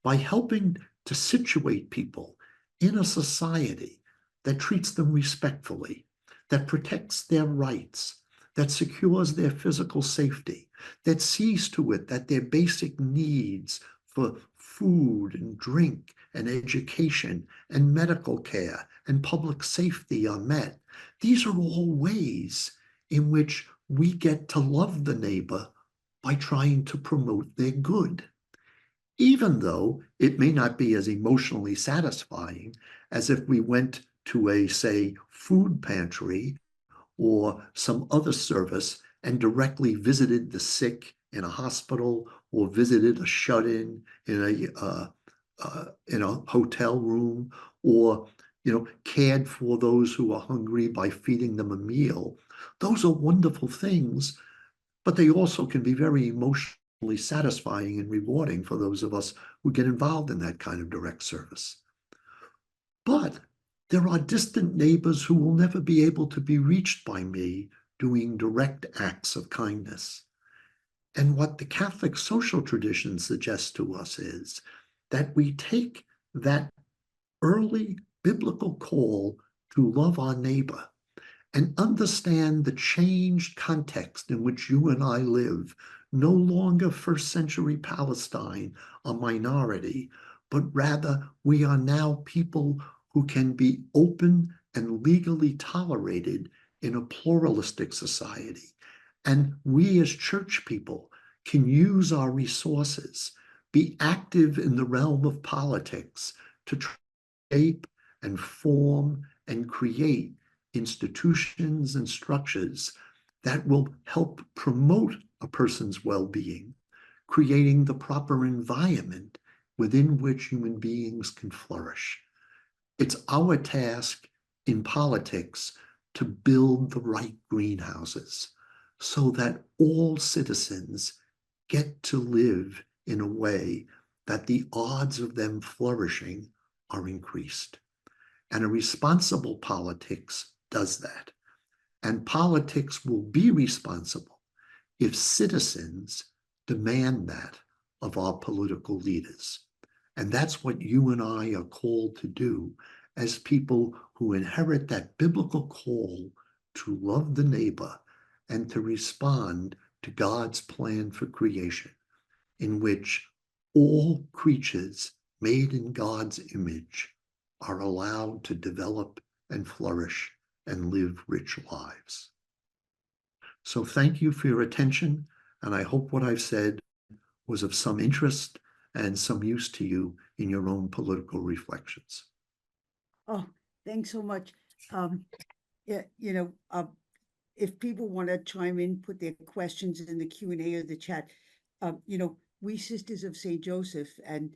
by helping to situate people in a society that treats them respectfully, that protects their rights, that secures their physical safety, that sees to it that their basic needs for food and drink and education and medical care and public safety are met. These are all ways in which we get to love the neighbor by trying to promote their good, even though it may not be as emotionally satisfying as if we went to a, say, food pantry or some other service and directly visited the sick in a hospital or visited a shut-in in a hotel room, or cared for those who are hungry by feeding them a meal. Those are wonderful things, but they also can be very emotionally satisfying and rewarding for those of us who get involved in that kind of direct service. But there are distant neighbors who will never be able to be reached by me doing direct acts of kindness. And what the Catholic social tradition suggests to us is that we take that early biblical call to love our neighbor and understand the changed context in which you and I live, no longer first century Palestine, a minority, but rather we are now people who can be open and legally tolerated in a pluralistic society. And we as church people can use our resources, be active in the realm of politics to shape and form and create institutions and structures that will help promote a person's well-being, creating the proper environment within which human beings can flourish. It's our task in politics to build the right greenhouses so that all citizens get to live in a way that the odds of them flourishing are increased. And a responsible politics does that. And politics will be responsible if citizens demand that of our political leaders. And that's what you and I are called to do as people who inherit that biblical call to love the neighbor and to respond to God's plan for creation, in which all creatures made in God's image are allowed to develop and flourish and live rich lives. So thank you for your attention, and I hope what I've said was of some interest and some use to you in your own political reflections. Oh, thanks so much. Yeah, if people want to chime in, put their questions in the Q&A or the chat. We Sisters of St. Joseph, and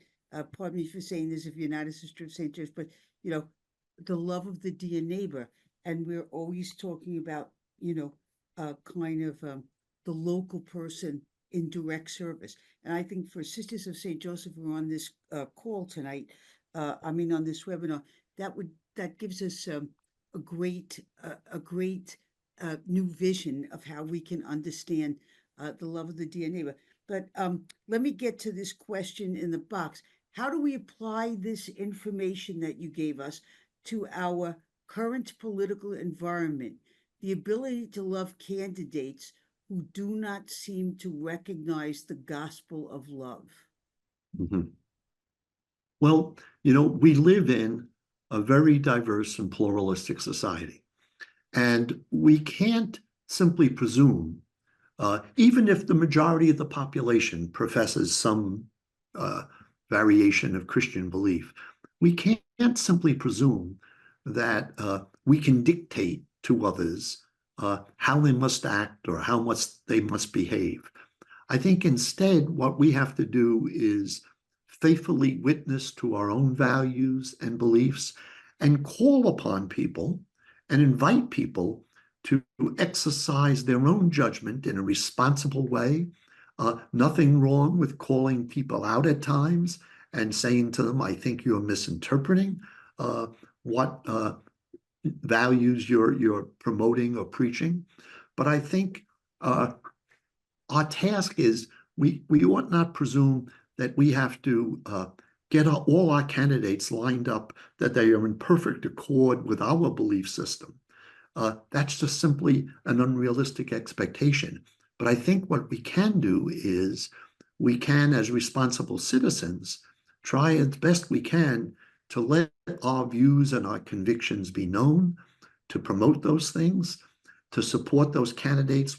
pardon me for saying this if you're not a Sister of St. Joseph, but the love of the dear neighbor, and we're always talking about kind of the local person in direct service. And I think for Sisters of St. Joseph who are on this call tonight, on this webinar, that gives us a great new vision of how we can understand the love of the dear neighbor. But let me get to this question in the box. How do we apply this information that you gave us to our current political environment? The ability to love candidates who do not seem to recognize the gospel of love. Mm-hmm. Well, we live in a very diverse and pluralistic society, and we can't simply presume, even if the majority of the population professes some variation of Christian belief, we can't simply presume that we can dictate to others how they must act or how much they must behave. I think instead what we have to do is faithfully witness to our own values and beliefs and call upon people and invite people to exercise their own judgment in a responsible way. Nothing wrong with calling people out at times and saying to them, I think you're misinterpreting what values you're promoting or preaching. But I think our task is we ought not presume that we have to get all our candidates lined up, that they are in perfect accord with our belief system. That's just simply an unrealistic expectation. But I think what we can do is we can, as responsible citizens, try as best we can to let our views and our convictions be known, to promote those things, to support those candidates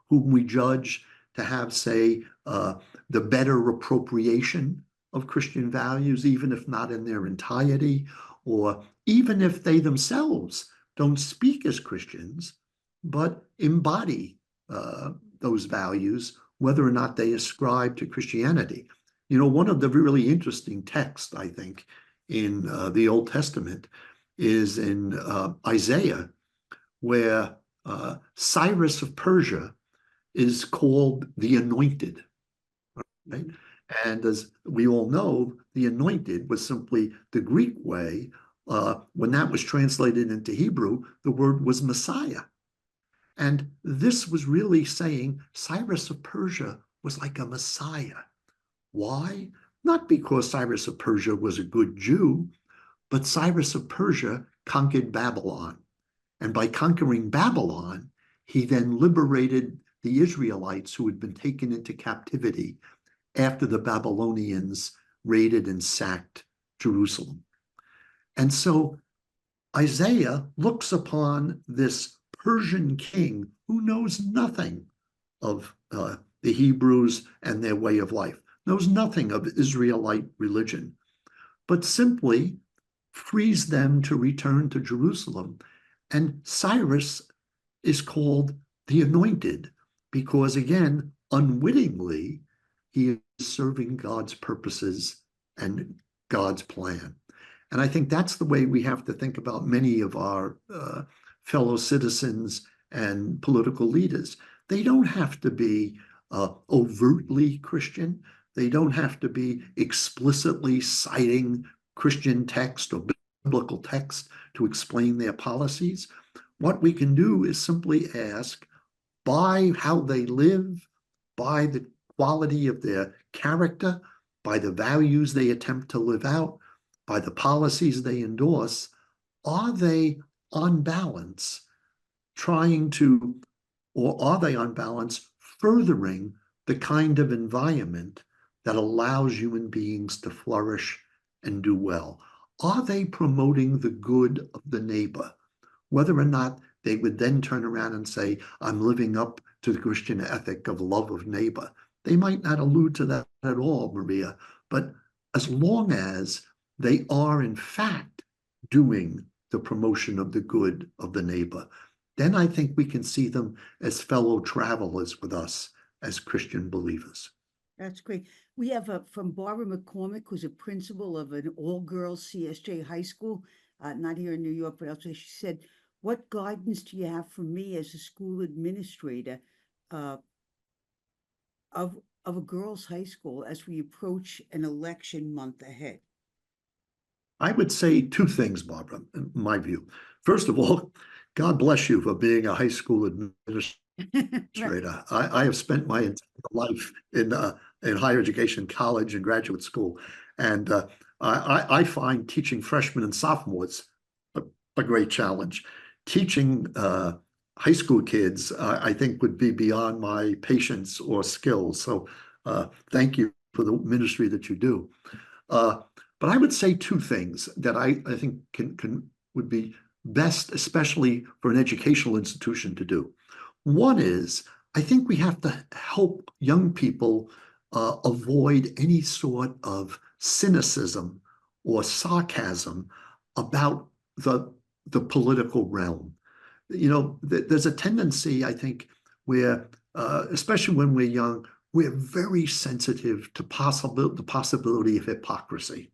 whom we judge to have, say, the better appropriation of Christian values, even if not in their entirety, or even if they themselves don't speak as Christians, but embody those values whether or not they ascribe to Christianity. You know, one of the really interesting texts, I think, in the Old Testament is in Isaiah, where Cyrus of Persia is called the Anointed, right? And as we all know, the Anointed was simply the Greek way. When that was translated into Hebrew, the word was Messiah. And this was really saying Cyrus of Persia was like a Messiah. Why? Not because Cyrus of Persia was a good Jew, but Cyrus of Persia conquered Babylon. And by conquering Babylon, he then liberated the Israelites who had been taken into captivity after the Babylonians raided and sacked Jerusalem. And so Isaiah looks upon this Persian king who knows nothing of the Hebrews and their way of life, knows nothing of Israelite religion, but simply frees them to return to Jerusalem. And Cyrus is called the Anointed because, again, unwittingly, he is serving God's purposes and God's plan. And I think that's the way we have to think about many of our fellow citizens and political leaders. They don't have to be overtly Christian. They don't have to be explicitly citing Christian text or biblical text to explain their policies. What we can do is simply ask, by how they live, by the quality of their character, by the values they attempt to live out, by the policies they endorse, are they on balance trying to, or are they on balance furthering the kind of environment that allows human beings to flourish and do well? Are they promoting the good of the neighbor? Whether or not they would then turn around and say, I'm living up to the Christian ethic of love of neighbor. They might not allude to that at all, Maria, but as long as they are in fact doing the promotion of the good of the neighbor, then I think we can see them as fellow travelers with us as Christian believers. That's great. We have from Barbara McCormick, who's a principal of an all-girls CSJ high school, not here in New York, but elsewhere. She said, what guidance do you have for me as a school administrator of a girls' high school as we approach an election month ahead? I would say two things, Barbara, in my view. First of all, God bless you for being a high school administrator. I have spent my entire life in higher education, college and graduate school. And I find teaching freshmen and sophomores a great challenge. Teaching high school kids, I think, would be beyond my patience or skills. So thank you for the ministry that you do. But I would say two things that I think would be best, especially for an educational institution to do. One is, I think we have to help young people avoid any sort of cynicism or sarcasm about the political realm. You know, there's a tendency, I think, where, especially when we're young, we're very sensitive to the possibility of hypocrisy.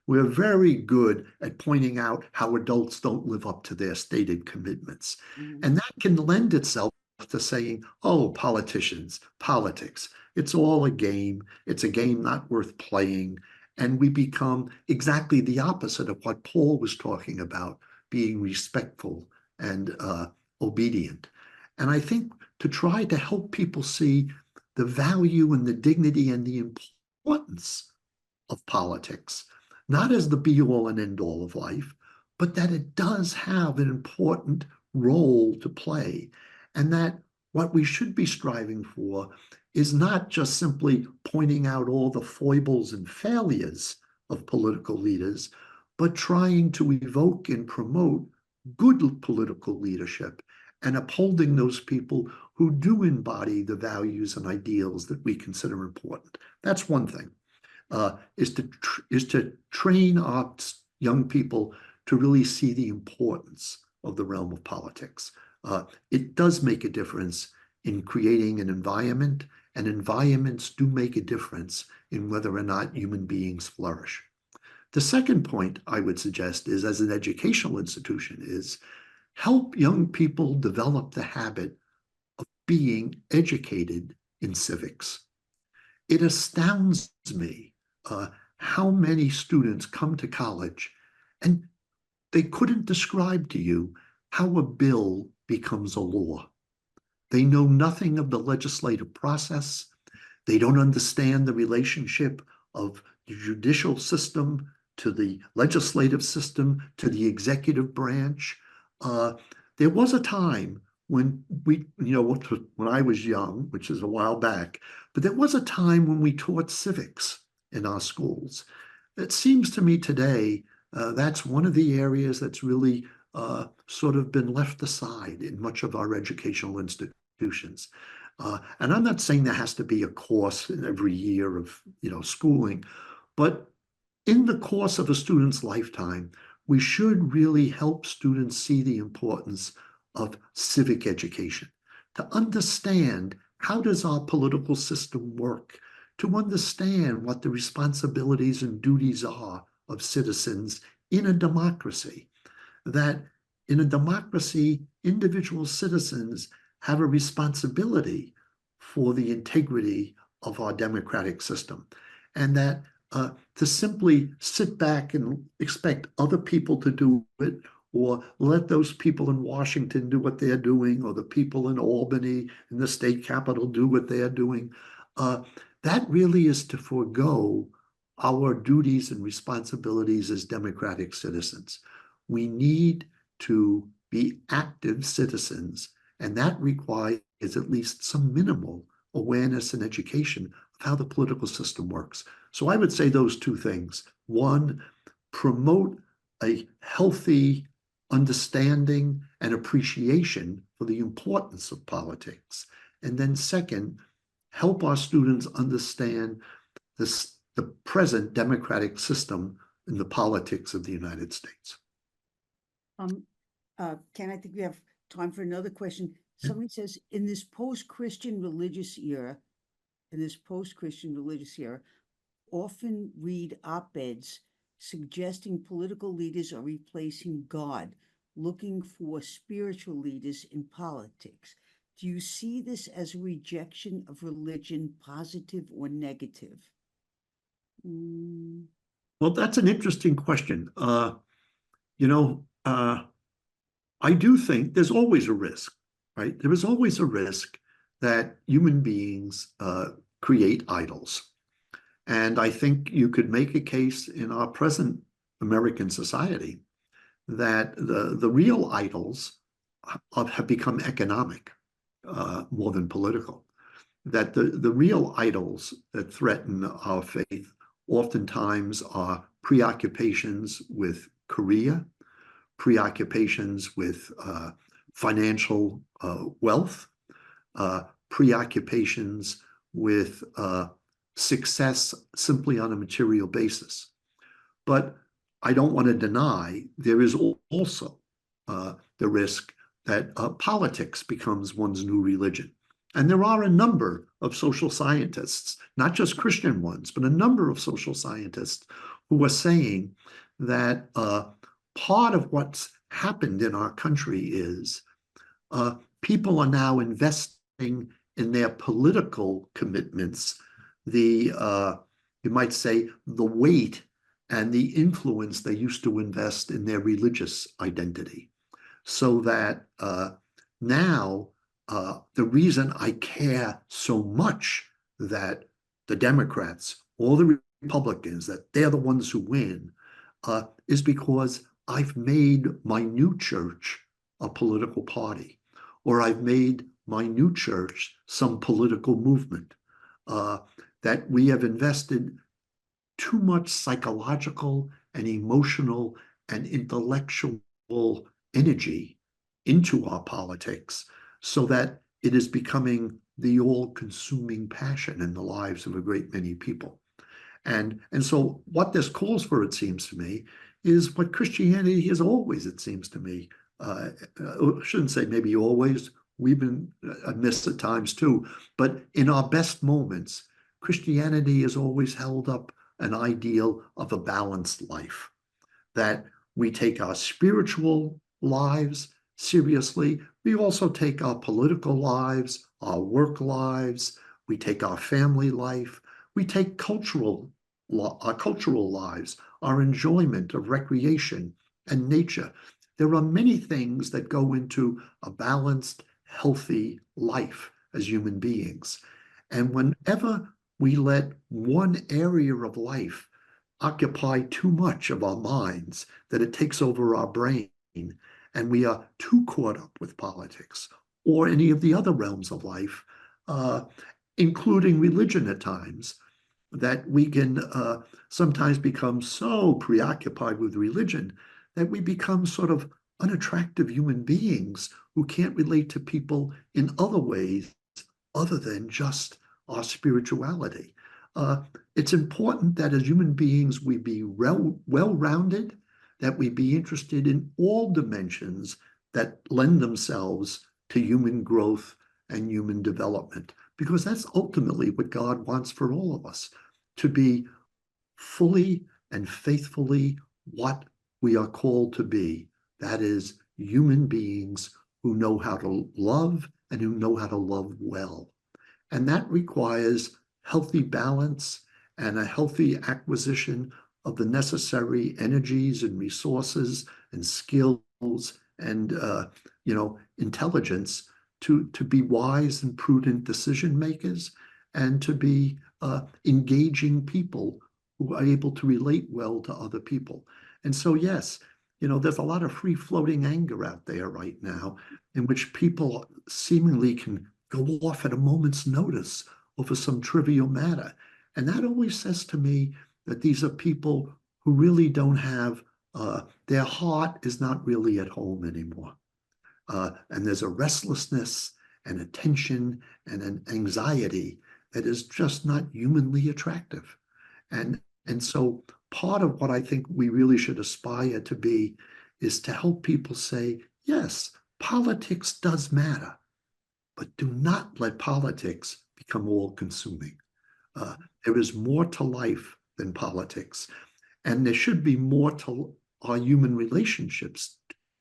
We're very good at pointing out how adults don't live up to their stated commitments. Mm-hmm. And that can lend itself to saying, oh, politicians, politics, it's all a game. It's a game not worth playing. And we become exactly the opposite of what Paul was talking about, being respectful and obedient. And I think to try to help people see the value and the dignity and the importance of politics, not as the be-all and end-all of life, but that it does have an important role to play, and that what we should be striving for is not just simply pointing out all the foibles and failures of political leaders, but trying to evoke and promote good political leadership and upholding those people who do embody the values and ideals that we consider important. That's one thing. Is to train our young people to really see the importance of the realm of politics. It does make a difference in creating an environment and environments do make a difference in whether or not human beings flourish. The second point I would suggest is, as an educational institution, is help young people develop the habit of being educated in civics. It astounds me how many students come to college and they couldn't describe to you how a bill becomes a law. They know nothing of the legislative process. They don't understand the relationship of the judicial system to the legislative system to the executive branch. There was a time when when I was young, which is a while back, but there was a time when we taught civics in our schools. It seems to me today that's one of the areas that's really sort of been left aside in much of our educational institutions. And I'm not saying there has to be a course in every year of schooling, but in the course of a student's lifetime, we should really help students see the importance of civic education, to understand how does our political system work, to understand what the responsibilities and duties are of citizens in a democracy, that in a democracy, individual citizens have a responsibility for the integrity of our democratic system, and that to simply sit back and expect other people to do it, or let those people in Washington do what they're doing, or the people in Albany in the state capitol do what they're doing, that really is to forego our duties and responsibilities as democratic citizens. We need to be active citizens, and that requires at least some minimal awareness and education of how the political system works. So I would say those two things. One, promote a healthy understanding and appreciation for the importance of politics. And then second, help our students understand the present democratic system in the politics of the United States. Ken, I think we have time for another question. Somebody says, in this post-Christian religious era, often read op-eds suggesting political leaders are replacing God, looking for spiritual leaders in politics. Do you see this as a rejection of religion, positive or negative? Well, that's an interesting question. I do think there's always a risk, right? There is always a risk that human beings create idols. And I think you could make a case in our present American society that the real idols have become economic more than political. That the real idols that threaten our faith oftentimes are preoccupations with career, preoccupations with financial wealth, preoccupations with success simply on a material basis. But I don't want to deny there is also the risk that politics becomes one's new religion. And there are a number of social scientists, not just Christian ones, but a number of social scientists who are saying that part of what's happened in our country is people are now investing in their political commitments, you might say, the weight and the influence they used to invest in their religious identity. So that now the reason I care so much that the Democrats or the Republicans, that they're the ones who win, is because I've made my new church a political party, or I've made my new church some political movement, that we have invested too much psychological and emotional and intellectual energy into our politics, so that it is becoming the all-consuming passion in the lives of a great many people. And so what this calls for, it seems to me, is what Christianity has always, it seems to me, I shouldn't say maybe always, we've been amiss at times too. But in our best moments, Christianity has always held up an ideal of a balanced life, that we take our spiritual lives seriously. We also take our political lives, our work lives, we take our family life, we take our cultural lives, our enjoyment of recreation and nature. There are many things that go into a balanced, healthy life as human beings. And whenever we let one area of life occupy too much of our minds, that it takes over our brain, and we are too caught up with politics or any of the other realms of life, including religion at times, that we can sometimes become so preoccupied with religion that we become sort of unattractive human beings who can't relate to people in other ways other than just our spirituality. It's important that as human beings we be well-rounded, that we be interested in all dimensions that lend themselves to human growth and human development, because that's ultimately what God wants for all of us, to be fully and faithfully what we are called to be. That is, human beings who know how to love and who know how to love well. And that requires healthy balance and a healthy acquisition of the necessary energies and resources and skills and intelligence to be wise and prudent decision makers, and to be engaging people who are able to relate well to other people. And so, yes, there's a lot of free-floating anger out there right now in which people seemingly can go off at a moment's notice over some trivial matter. And that always says to me that these are people who really don't have, their heart is not really at home anymore. And there's a restlessness and a tension and an anxiety that is just not humanly attractive. And so part of what I think we really should aspire to be is to help people say, yes, politics does matter, but do not let politics become all-consuming. There is more to life than politics, and there should be more to our human relationships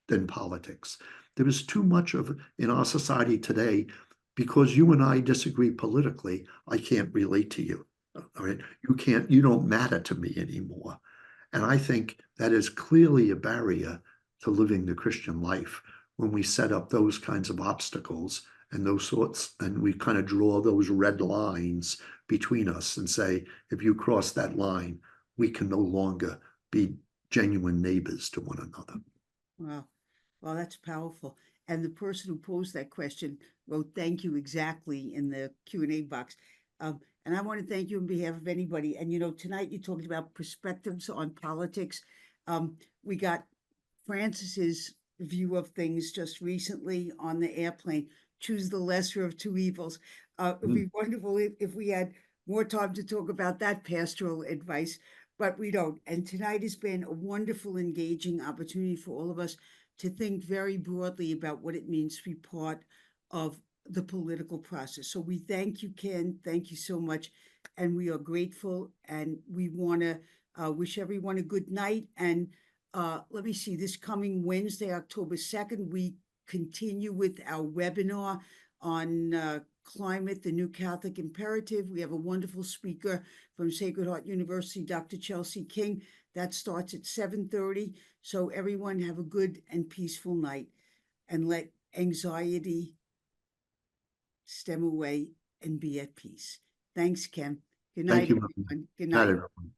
than politics. There is too much of in our society today, because you and I disagree politically, I can't relate to you. All right, you don't matter to me anymore. And I think that is clearly a barrier to living the Christian life when we set up those kinds of obstacles and those sorts, and we kind of draw those red lines between us and say, if you cross that line, we can no longer be genuine neighbors to one another. Wow. Well, that's powerful. And the person who posed that question wrote "thank you" exactly in the Q&A box. And I want to thank you on behalf of anybody. And tonight you talked about perspectives on politics. We got Francis's view of things just recently on the airplane. Choose the lesser of two evils. It'd be wonderful if we had more time to talk about that pastoral advice, but we don't. And tonight has been a wonderful, engaging opportunity for all of us to think very broadly about what it means to be part of the political process. So we thank you, Ken. Thank you so much. And we are grateful, and we want to wish everyone a good night. And let me see, this coming Wednesday, October 2nd, we continue with our webinar on climate, the new Catholic imperative. We have a wonderful speaker from Sacred Heart University, Dr. Chelsea King. That starts at 7:30. So everyone have a good and peaceful night, and let anxiety stem away and be at peace. Thanks, Ken. Good night, Thank you, everyone. Good night, night. everyone.